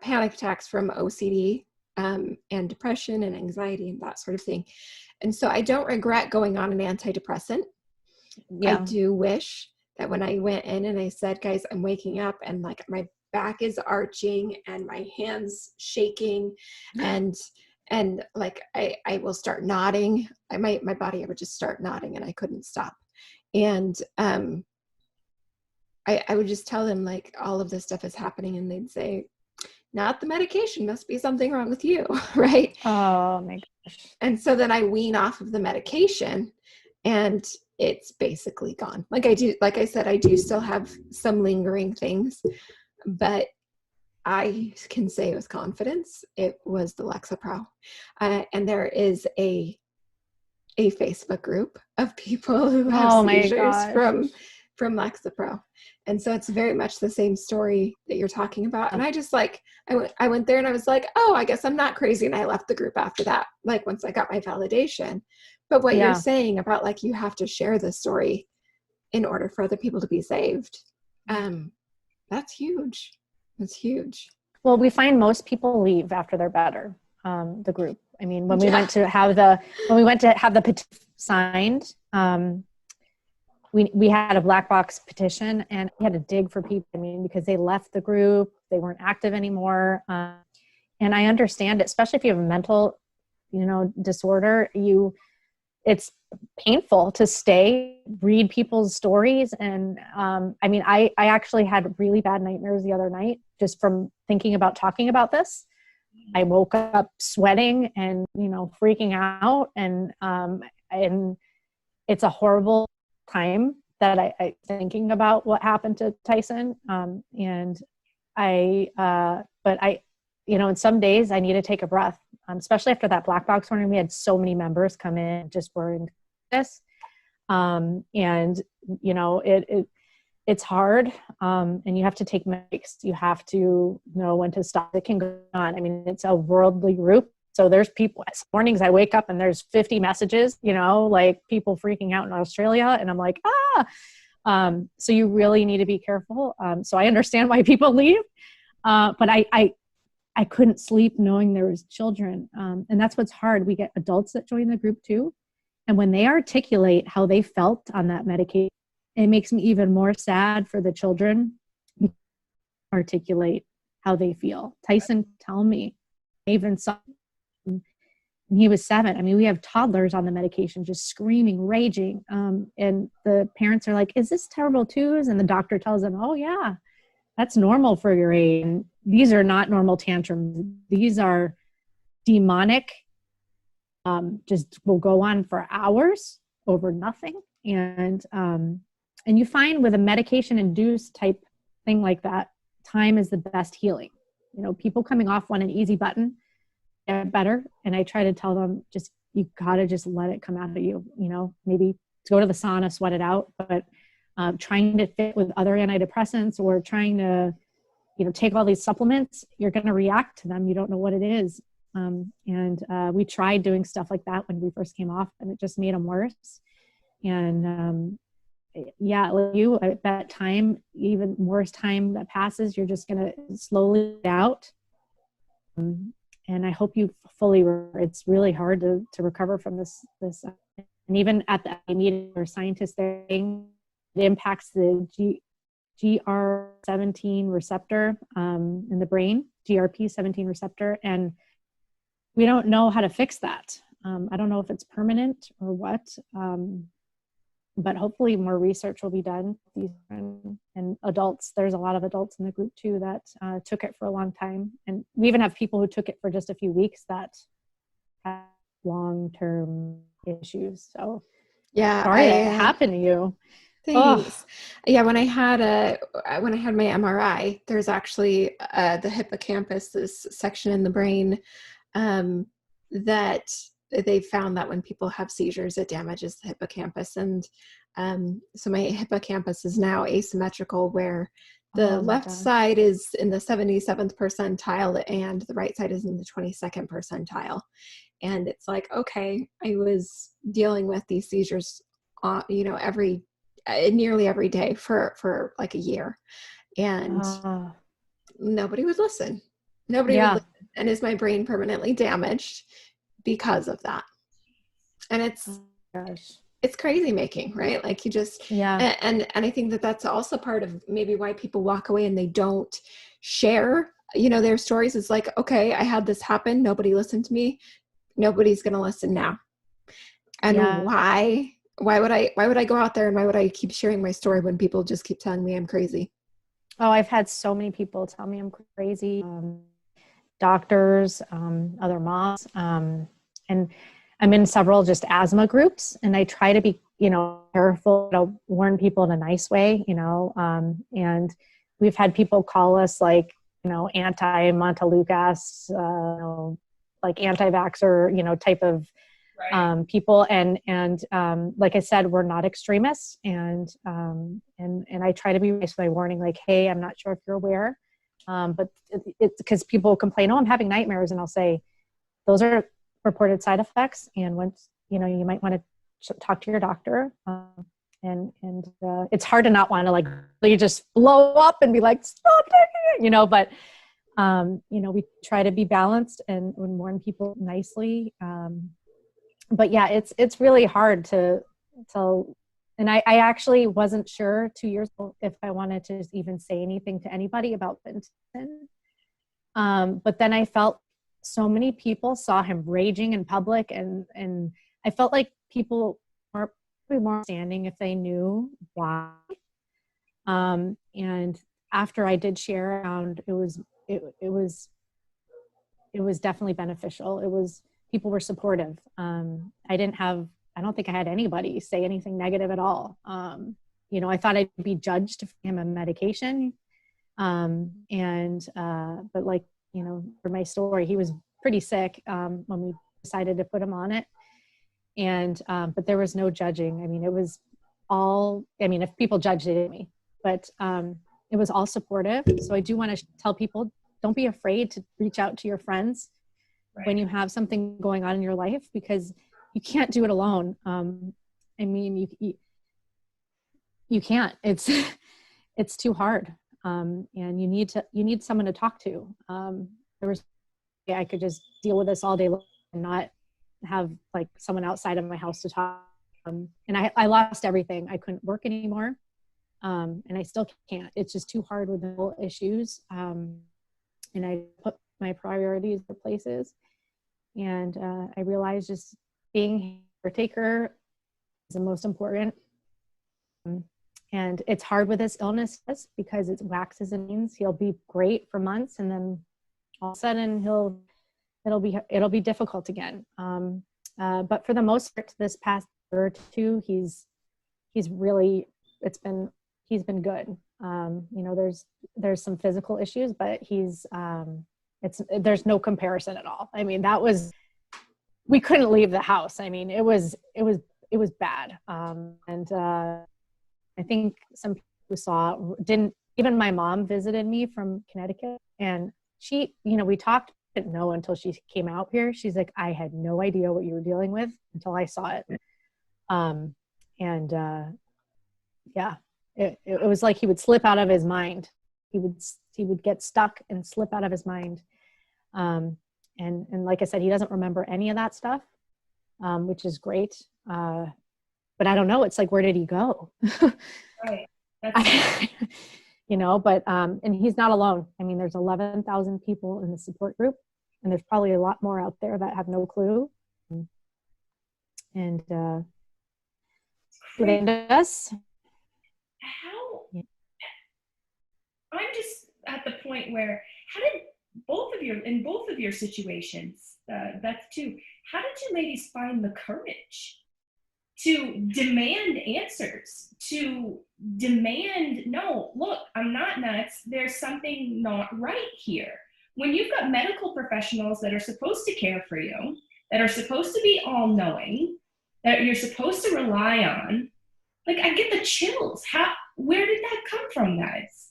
panic attacks from OCD and depression and anxiety and that sort of thing. And so I don't regret going on an antidepressant. Yeah. I do wish that when I went in and I said, guys, I'm waking up and like my back is arching and my hands shaking and like I will start nodding. My body would just start nodding and I couldn't stop. And I would just tell them like all of this stuff is happening, and they'd say, not the medication, must be something wrong with you, right? Oh my gosh. And so then I wean off of the medication and it's basically gone. Like I said, I do still have some lingering things, but I can say with confidence it was the Lexapro. And there is a Facebook group of people who have seizures from Lexapro. And so it's very much the same story that you're talking about. And I just like, I went there and I was like, oh, I guess I'm not crazy. And I left the group after that, like once I got my validation. But what you're saying about like, you have to share the story in order for other people to be saved. That's huge. That's huge. Well, we find most people leave after they're better. The group. I mean, when we went to have the petition signed, we had a black box petition and we had to dig for people. I mean, because they left the group, they weren't active anymore. And I understand it, especially if you have a mental, disorder, it's painful to read people's stories. And I mean, I actually had really bad nightmares the other night just from thinking about talking about this. I woke up sweating and, freaking out, and it's a horrible time that I thinking about what happened to Tyson. And some days I need to take a breath, especially after that black box warning. We had so many members come in just worrying this. It's hard. And you have to take breaks. You have to know when to stop. It can go on. I mean, it's a worldly group. So there's people, mornings I wake up and there's 50 messages, like people freaking out in Australia. And I'm like, so you really need to be careful. So I understand why people leave. But I couldn't sleep knowing there was children. And that's what's hard. We get adults that join the group too. And when they articulate how they felt on that medication, it makes me even more sad for the children to articulate how they feel. Tyson tell me, even saw when he was 7. I mean, we have toddlers on the medication just screaming, raging. And the parents are like, is this terrible twos? And the doctor tells them, oh yeah, that's normal for your age. these are not normal tantrums. These are demonic, just will go on for hours over nothing. And you find with a medication induced type thing like that, time is the best healing. You know, people coming off want an easy button, get better. And I try to tell them, just, you gotta just let it come out of you, you know, maybe go to the sauna, sweat it out, but trying to fit with other antidepressants or trying to, you know, take all these supplements, you're going to react to them. You don't know what it is. We tried doing stuff like that when we first came off, and it just made them worse. And yeah, like you, at that time, even more time that passes, you're just going to slowly get out. And I hope you fully, it's really hard to recover from this. And even at the meeting where scientists are saying it impacts the GR17 receptor in the brain, GRP17 receptor, and we don't know how to fix that. I don't know if it's permanent or what, but hopefully more research will be done. And adults, there's a lot of adults in the group too that took it for a long time. And we even have people who took it for just a few weeks that have long-term issues. So Yeah, sorry that happened to you. Thanks. Yeah, when I had my MRI, there's actually the hippocampus, this section in the brain that they found that when people have seizures, it damages the hippocampus. And so my hippocampus is now asymmetrical, where the left side is in the 77th percentile and the right side is in the 22nd percentile. And it's like, okay, I was dealing with these seizures, you know, nearly every day for like a year, and nobody would listen. Nobody would listen. And is my brain permanently damaged because of that? And it's crazy making, right? Like you just, and I think that that's also part of maybe why people walk away and they don't share, you know, their stories. It's like, okay, I had this happen. Nobody listened to me. Nobody's going to listen now. And why would I go out there, and why would I keep sharing my story when people just keep telling me I'm crazy? Oh, I've had so many people tell me I'm crazy. Doctors, other moms, and I'm in several just asthma groups, and I try to be, you know, careful to warn people in a nice way, you know, and we've had people call us like, you know, anti-Montelukast, you know, like anti-vaxxer, you know, type of people. And like I said, we're not extremists. And I try to be nice by warning, like, hey, I'm not sure if you're aware. But it's because people complain, oh, I'm having nightmares. And I'll say, those are reported side effects. And once, you know, you might want to talk to your doctor. And it's hard to not want to like really just blow up and be like, stop taking it, you know, but, you know, we try to be balanced and warn people nicely. But yeah, it's really hard to and I actually wasn't sure 2 years ago if I wanted to even say anything to anybody about Vincent. But then I felt so many people saw him raging in public, and I felt like people were probably more understanding if they knew why. And after I did share around, it was definitely beneficial. People were supportive. I don't think I had anybody say anything negative at all. You know, I thought I'd be judged for him on medication. But like, you know, for my story, he was pretty sick when we decided to put him on it. But there was no judging. I mean, it was all, I mean, if people judged it, me, but it was all supportive. So I do want to tell people, don't be afraid to reach out to your friends when you have something going on in your life, because you can't do it alone. I mean, you can't, it's too hard. And you need someone to talk to. I could just deal with this all day long and not have like someone outside of my house to talk. And I lost everything. I couldn't work anymore. And I still can't. It's just too hard with the whole issues. And I put my priorities in places. And I realized just being a caretaker is the most important. And it's hard with this illness because it waxes and wanes. He'll be great for months, and then all of a sudden it'll be difficult again. But for the most part, this past year or two, he's been good. There's some physical issues, but there's no comparison at all. I mean, we couldn't leave the house. I mean, it was bad. I think some people even my mom visited me from Connecticut, and she, we talked, didn't know until she came out here. She's like, I had no idea what you were dealing with until I saw it. It was like he would slip out of his mind. He would get stuck and slip out of his mind. And like I said, he doesn't remember any of that stuff, which is great. But I don't know. It's like, where did he go? Right. But, and he's not alone. I mean, there's 11,000 people in the support group, and there's probably a lot more out there that have no clue. And, PANDAS. I'm just at the point where, how did in both of your situations, that's two, how did you ladies find the courage to demand answers, to demand, no, look, I'm not nuts, there's something not right here? When you've got medical professionals that are supposed to care for you, that are supposed to be all-knowing, that you're supposed to rely on, like, I get the chills. Where did that come from, guys?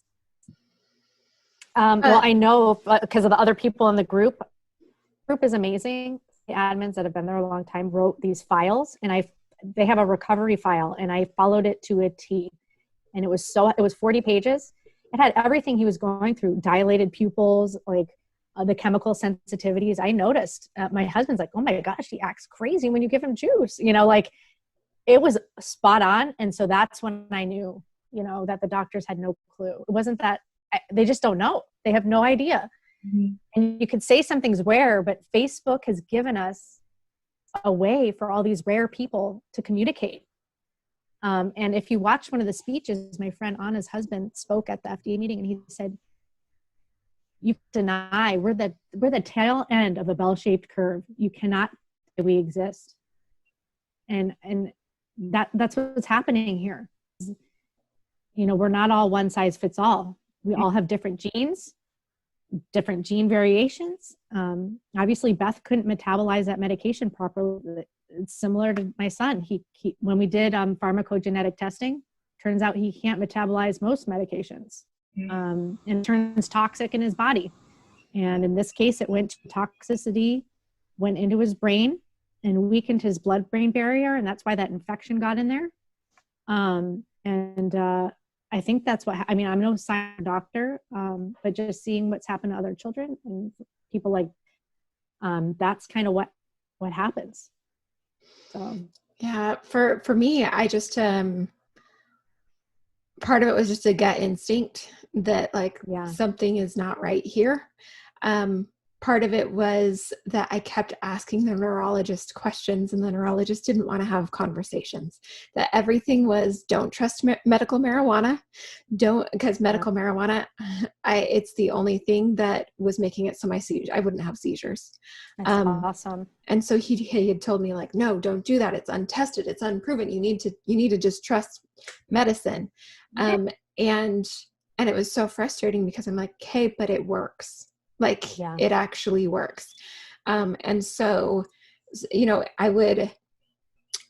Well, I know because of the other people in the group. The group is amazing. The admins that have been there a long time wrote these files, and they have a recovery file, and I followed it to a T. And it was 40 pages. It had everything he was going through, dilated pupils, like the chemical sensitivities. I noticed my husband's like, oh my gosh, he acts crazy when you give him juice. It was spot on. And so that's when I knew, that the doctors had no clue. It wasn't that they just don't know. They have no idea. Mm-hmm. And you could say something's rare, but Facebook has given us a way for all these rare people to communicate. And if you watch one of the speeches, my friend Anna's husband spoke at the FDA meeting, and he said, you deny, we're the tail end of a bell-shaped curve. You cannot say we exist. And that's what's happening here. We're not all one size fits all. We all have different genes, different gene variations. Obviously, Beth couldn't metabolize that medication properly. It's similar to my son. He when we did pharmacogenetic testing, turns out he can't metabolize most medications, and it turns toxic in his body. And in this case, it went to toxicity, went into his brain, and weakened his blood-brain barrier, and that's why that infection got in there. I think that's I'm no science doctor, but just seeing what's happened to other children and people like, that's kind of what happens. So. Yeah, for me, I just, part of it was just a gut instinct that something is not right here. Part of it was that I kept asking the neurologist questions, and the neurologist didn't want to have conversations. That everything was, don't trust medical marijuana, because medical marijuana, it's the only thing that was making it so I wouldn't have seizures. That's awesome. And so he had told me, like, no, don't do that. It's untested. It's unproven. You need to just trust medicine. And it was so frustrating because I'm like, okay, but it works. It actually works. And so, I would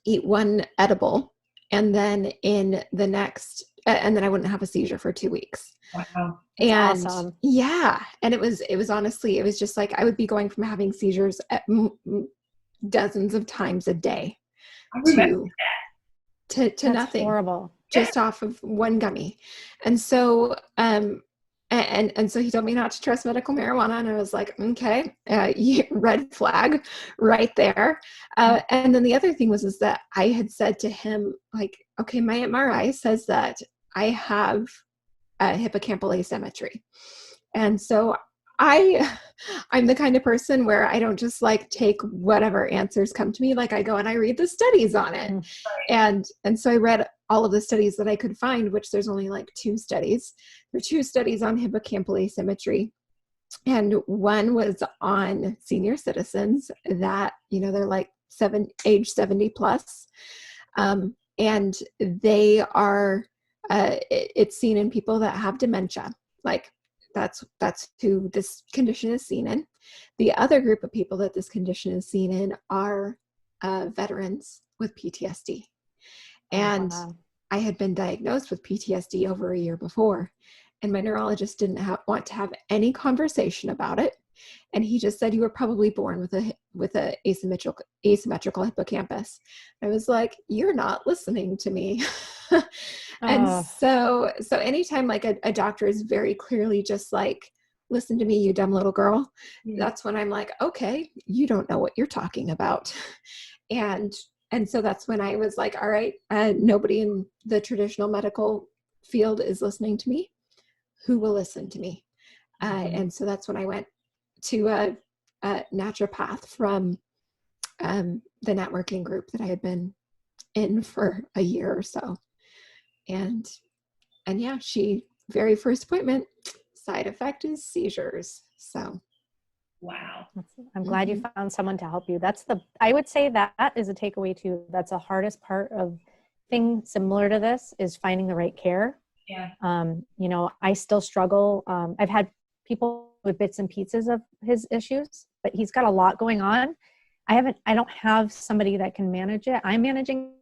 eat one edible, and then in the next, and then I wouldn't have a seizure for 2 weeks. Wow. And awesome. Yeah. And it was honestly, it was just like, I would be going from having seizures at dozens of times a day to That's nothing. Horrible. Just off of one gummy. And so, and so he told me not to trust medical marijuana, and I was like, okay, red flag right there. And then the other thing was that I had said to him, like, okay, my MRI says that I have hippocampal asymmetry. And so I'm the kind of person where I don't just like take whatever answers come to me. Like I go and I read the studies on it. And so I read all of the studies that I could find, which there's only like 2 studies. There are 2 studies on hippocampal asymmetry. And one was on senior citizens that, they're like age 70 plus. And they are, it's seen in people that have dementia. Like that's who this condition is seen in. The other group of people that this condition is seen in are veterans with PTSD. And I had been diagnosed with PTSD over a year before, and my neurologist didn't want to have any conversation about it. And he just said, you were probably born with a asymmetrical hippocampus. I was like, you're not listening to me. And so anytime like a doctor is very clearly just like, listen to me, you dumb little girl. That's when I'm like, okay, you don't know what you're talking about. And so that's when I was like, all right, nobody in the traditional medical field is listening to me. Who will listen to me? And so that's when I went to a naturopath from the networking group that I had been in for a year or so. And yeah, very first appointment, side effect is seizures. So. Wow. I'm glad you found someone to help you. I would say that is a takeaway too. That's the hardest part of thing similar to this is finding the right care. Yeah. I still struggle. I've had people with bits and pieces of his issues, but he's got a lot going on. I don't have somebody that can manage it. I'm managing,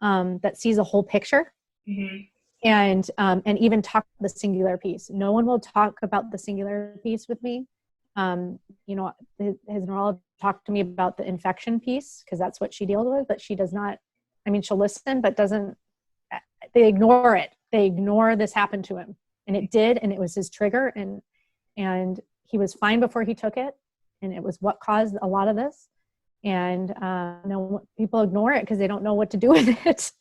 that sees a whole picture. And even talk the singular piece. No one will talk about the singular piece with me. His neurologist talked to me about the infection piece because that's what she deals with, but she does not, she'll listen, but they ignore it. They ignore this happened to him, and it did. And it was his trigger, and he was fine before he took it. And it was what caused a lot of this. And people ignore it because they don't know what to do with it.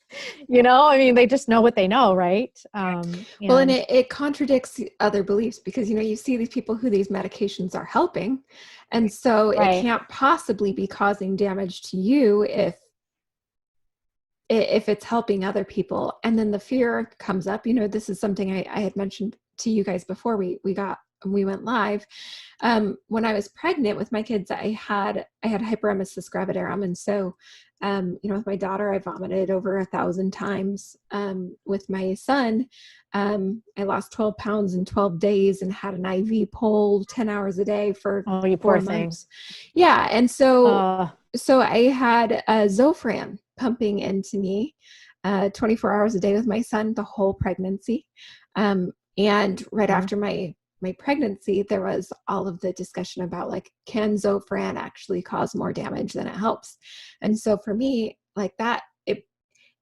They just know what they know, right? And it contradicts other beliefs because, you see these people who these medications are helping. And so it can't possibly be causing damage to you if it's helping other people. And then the fear comes up, this is something I had mentioned to you guys before we went live. When I was pregnant with my kids, I had hyperemesis gravidarum. And so, with my daughter, I vomited over 1,000 times. With my son, I lost 12 pounds in 12 days and had an IV pulled 10 hours a day for you poor 4 months. thing. Yeah. And so I had Zofran pumping into me 24 hours a day with my son the whole pregnancy. And right after my pregnancy, there was all of the discussion about like, can Zofran actually cause more damage than it helps? And so for me, like that, it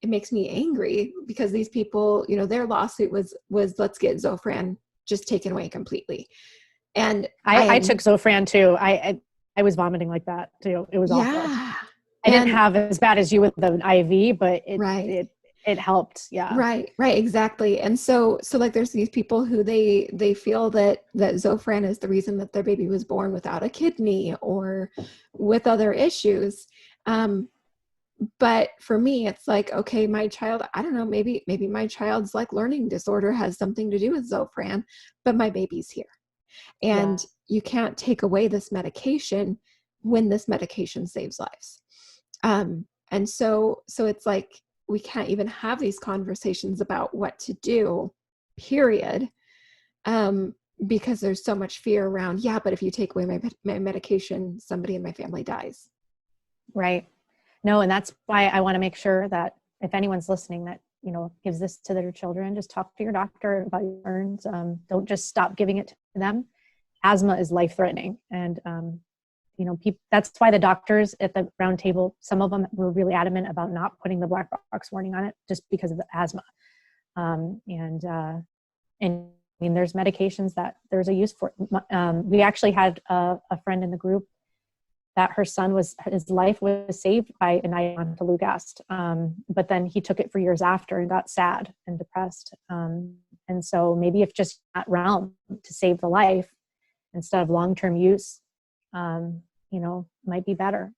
makes me angry because these people, their lawsuit was let's get Zofran just taken away completely. And I took Zofran too. I was vomiting like that too. It was awful. I didn't have as bad as you with the IV, but it helped. Yeah. Right. Exactly. And so like there's these people who they feel that Zofran is the reason that their baby was born without a kidney or with other issues. But for me, it's like, okay, my child, I don't know, maybe my child's like learning disorder has something to do with Zofran, but my baby's here. And you can't take away this medication when this medication saves lives. And so it's like, we can't even have these conversations about what to do, period. Because there's so much fear around, but if you take away my medication, somebody in my family dies. Right. No, and that's why I want to make sure that if anyone's listening that, gives this to their children, just talk to your doctor about your burns. Don't just stop giving it to them. Asthma is life-threatening. And, that's why the doctors at the round table, some of them were really adamant about not putting the black box warning on it just because of the asthma. There's medications that there's a use for. We actually had a friend in the group that his life was saved by an Montelukast. But then he took it for years after and got sad and depressed. And so maybe if just that realm to save the life, instead of long-term use, might be better.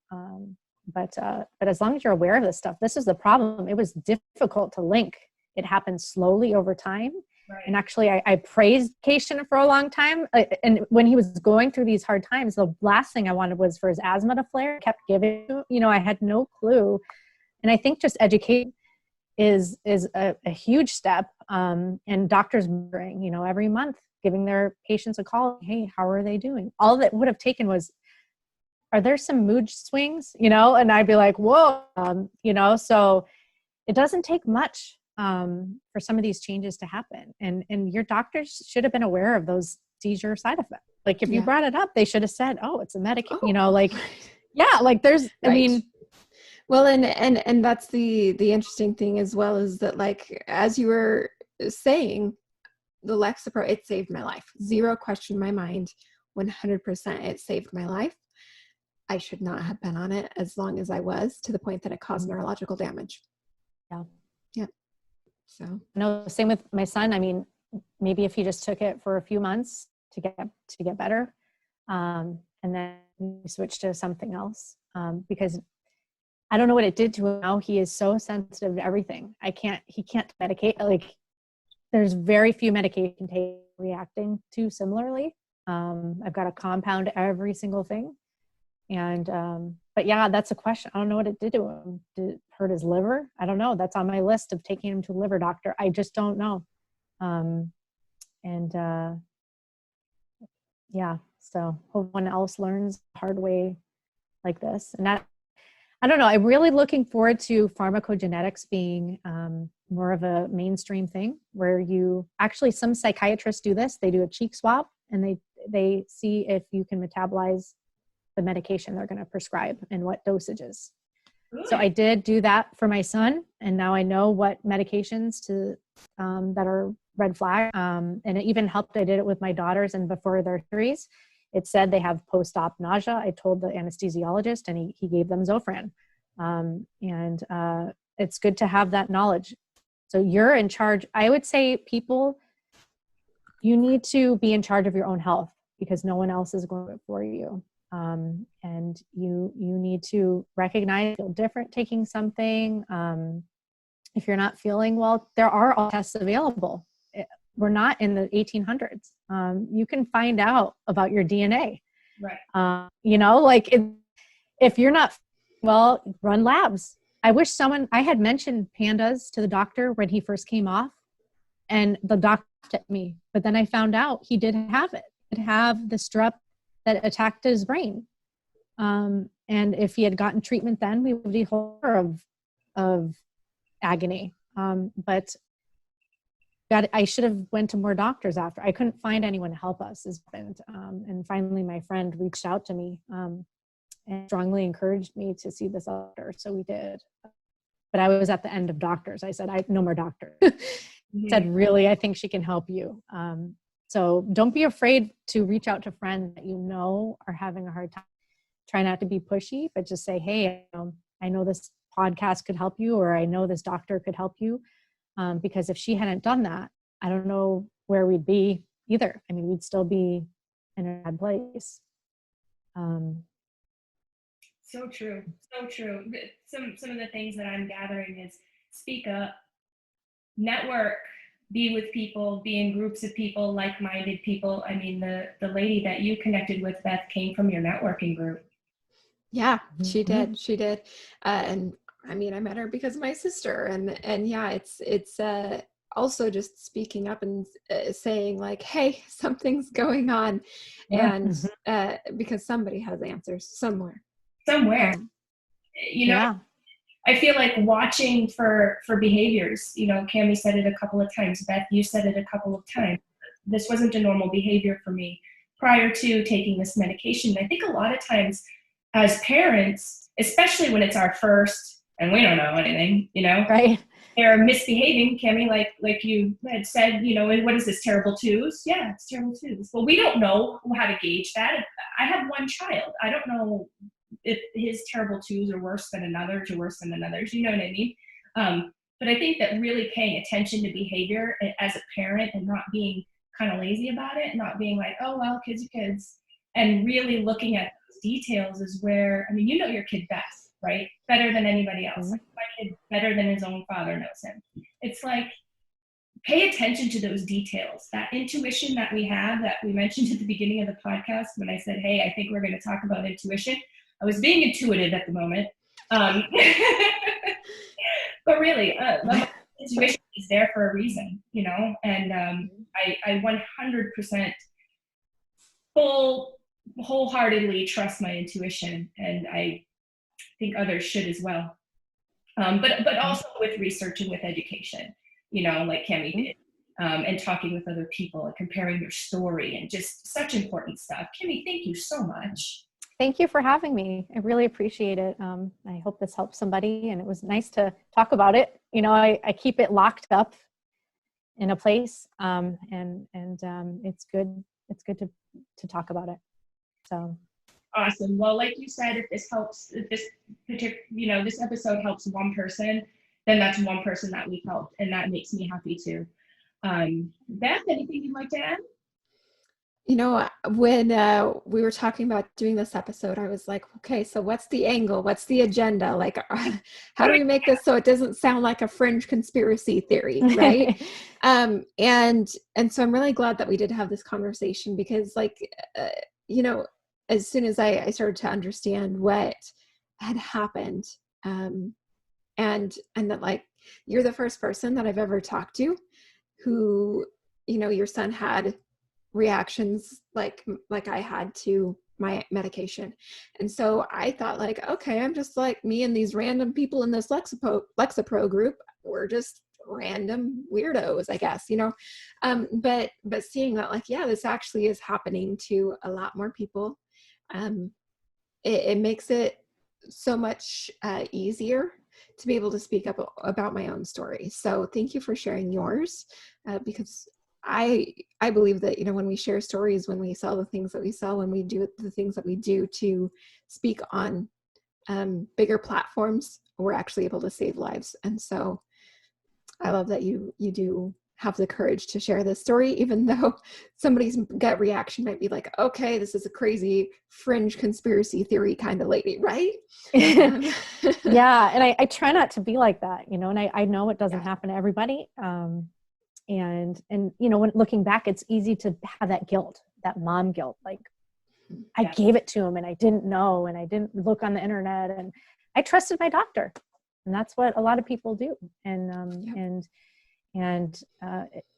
But as long as you're aware of this stuff, this is the problem. It was difficult to link. It happened slowly over time. Right. And actually, I praised patient for a long time. And when he was going through these hard times, the last thing I wanted was for his asthma to flare. I kept giving, I had no clue. And I think just educate is a huge step. And doctors, every month, giving their patients a call. Hey, how are they doing? All that would have taken was, are there some mood swings? And I'd be like, whoa, so it doesn't take much for some of these changes to happen. And your doctors should have been aware of those seizure side effects. Like if you brought it up, they should have said, oh, it's a medication, there's, Right. Well, and that's the interesting thing as well, is that like, as you were saying, the Lexapro, it saved my life. Zero question in my mind, 100% it saved my life. I should not have been on it as long as I was, to the point that it caused neurological damage. Yeah. Yeah. So no, same with my son. I mean, maybe if he just took it for a few months to get better, and then we switched to something else, because I don't know what it did to him. Now he is so sensitive to everything. He can't medicate. Like there's very few medication reacting to similarly. I've got to compound every single thing. And, but yeah, that's a question. I don't know what it did to him. Did it hurt his liver? I don't know. That's on my list of taking him to a liver doctor. I just don't know. So hope one else learns the hard way like this. And that, I don't know. I'm really looking forward to pharmacogenetics being more of a mainstream thing, where some psychiatrists do this. They do a cheek swab and they see if you can metabolize the medication they're going to prescribe and what dosages. Good. So I did do that for my son, and now I know what medications that are red flag. And it even helped. I did it with my daughters, and before their surgeries, it said they have post-op nausea. I told the anesthesiologist, and he gave them Zofran. It's good to have that knowledge. So you're in charge. I would say people, you need to be in charge of your own health, because no one else is going to do it for you. And you need to recognize, feel different taking something. If you're not feeling well, there are all tests available. We're not in the 1800s. You can find out about your DNA. Right. If you're not well, run labs. I wish I had mentioned PANDAS to the doctor when he first came off, and the doctor laughed at me, but then I found out he did have it. He did have the strep that attacked his brain. And if he had gotten treatment then, we would be horror of agony. But I should have went to more doctors after. I couldn't find anyone to help us. And finally, my friend reached out to me and strongly encouraged me to see this doctor. So we did. But I was at the end of doctors. I said, no more doctor. Mm-hmm. Said, really, I think she can help you. So don't be afraid to reach out to friends that are having a hard time. Try not to be pushy, but just say, hey, I know this podcast could help you, or I know this doctor could help you. Because if she hadn't done that, I don't know where we'd be either. I mean, we'd still be in a bad place. So true. So true. Some of the things that I'm gathering is speak up, network, be with people, be in groups of people, like-minded people. I mean, the lady that you connected with, Beth, came from your networking group. Yeah, she did. She did. And I mean, I met her because of my sister, and yeah, it's also just speaking up and saying like, hey, something's going on. Yeah. And because somebody has answers somewhere. Yeah. I feel like watching for behaviors, Kammy said it a couple of times. Beth, you said it a couple of times. This wasn't a normal behavior for me prior to taking this medication. I think a lot of times as parents, especially when it's our first and we don't know anything, Right. They're misbehaving, Kammy, like you had said, what is this, terrible twos? Yeah, it's terrible twos. Well, we don't know how to gauge that. I have one child. I don't know if his terrible twos are worse than another's or worse than another's, you know what I mean? But I think that really paying attention to behavior as a parent and not being kind of lazy about it, not being like, oh, well, kids are kids. And really looking at those details is where, I mean, you know your kid best, right? Better than anybody else. Like my kid better than his own father knows him. It's like, pay attention to those details. That intuition that we have, that we mentioned at the beginning of the podcast when I said, hey, I think we're going to talk about intuition. I was being intuitive at the moment. But really, intuition is there for a reason, you know, and I 100% wholeheartedly trust my intuition, and I think others should as well. But also with research and with education, you know, like Kammy did, and talking with other people and comparing your story and just such important stuff. Kammy, thank you so much. Thank you for having me. I really appreciate it. I hope this helps somebody, and it was nice to talk about it. You know, I keep it locked up in a place, and it's good. It's good to talk about it. So awesome. Well, like you said, if this helps, if this particular, you know, this episode helps one person, then that's one person that we've helped, and that makes me happy too. Beth, anything you'd like to add? You know, when we were talking about doing this episode, I was like, okay, so what's the angle? What's the agenda? Like, how do we make this so it doesn't sound like a fringe conspiracy theory, right? And so I'm really glad that we did have this conversation, because like, you know, as soon as I started to understand what had happened, and that like, you're the first person that I've ever talked to who, you know, your son had reactions like I had to my medication. And so I thought like, okay, I'm just like me and these random people in this Lexapro group. We're just random weirdos, I guess, you know? But seeing that like, yeah, this actually is happening to a lot more people. It makes it so much easier to be able to speak up about my own story. So thank you for sharing yours, because I believe that, you know, when we share stories, when we sell the things that we sell, when we do the things that we do to speak on bigger platforms, we're actually able to save lives. And so I love that you do have the courage to share this story, even though somebody's gut reaction might be like, okay, this is a crazy fringe conspiracy theory kind of lady, right? Yeah, and I try not to be like that, you know, and I know it doesn't happen to everybody. And you know, when looking back, it's easy to have that guilt, that mom guilt, like I gave it to him and I didn't know, and I didn't look on the internet, and I trusted my doctor, and that's what a lot of people do. And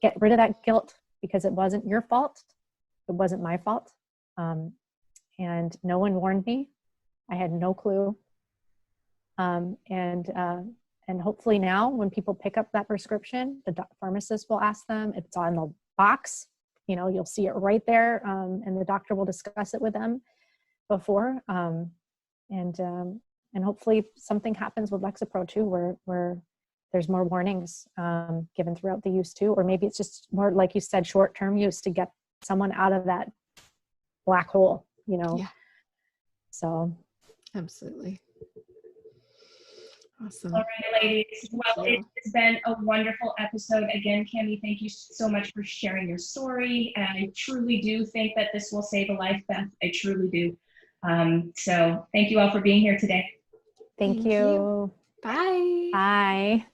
get rid of that guilt, because it wasn't your fault, it wasn't my fault, and no one warned me. I had no clue, and hopefully now when people pick up that prescription, the pharmacist will ask them, if it's on the box, you know, you'll see it right there, and the doctor will discuss it with them before. And hopefully something happens with Lexapro too, where there's more warnings given throughout the use too, or maybe it's just more, like you said, short-term use to get someone out of that black hole, you know? Yeah. So. Absolutely. Awesome. All right, ladies. Well, it has been a wonderful episode. Again, Kammy, thank you so much for sharing your story. And I truly do think that this will save a life, Beth. I truly do. So thank you all for being here today. Thank you. Bye. Bye.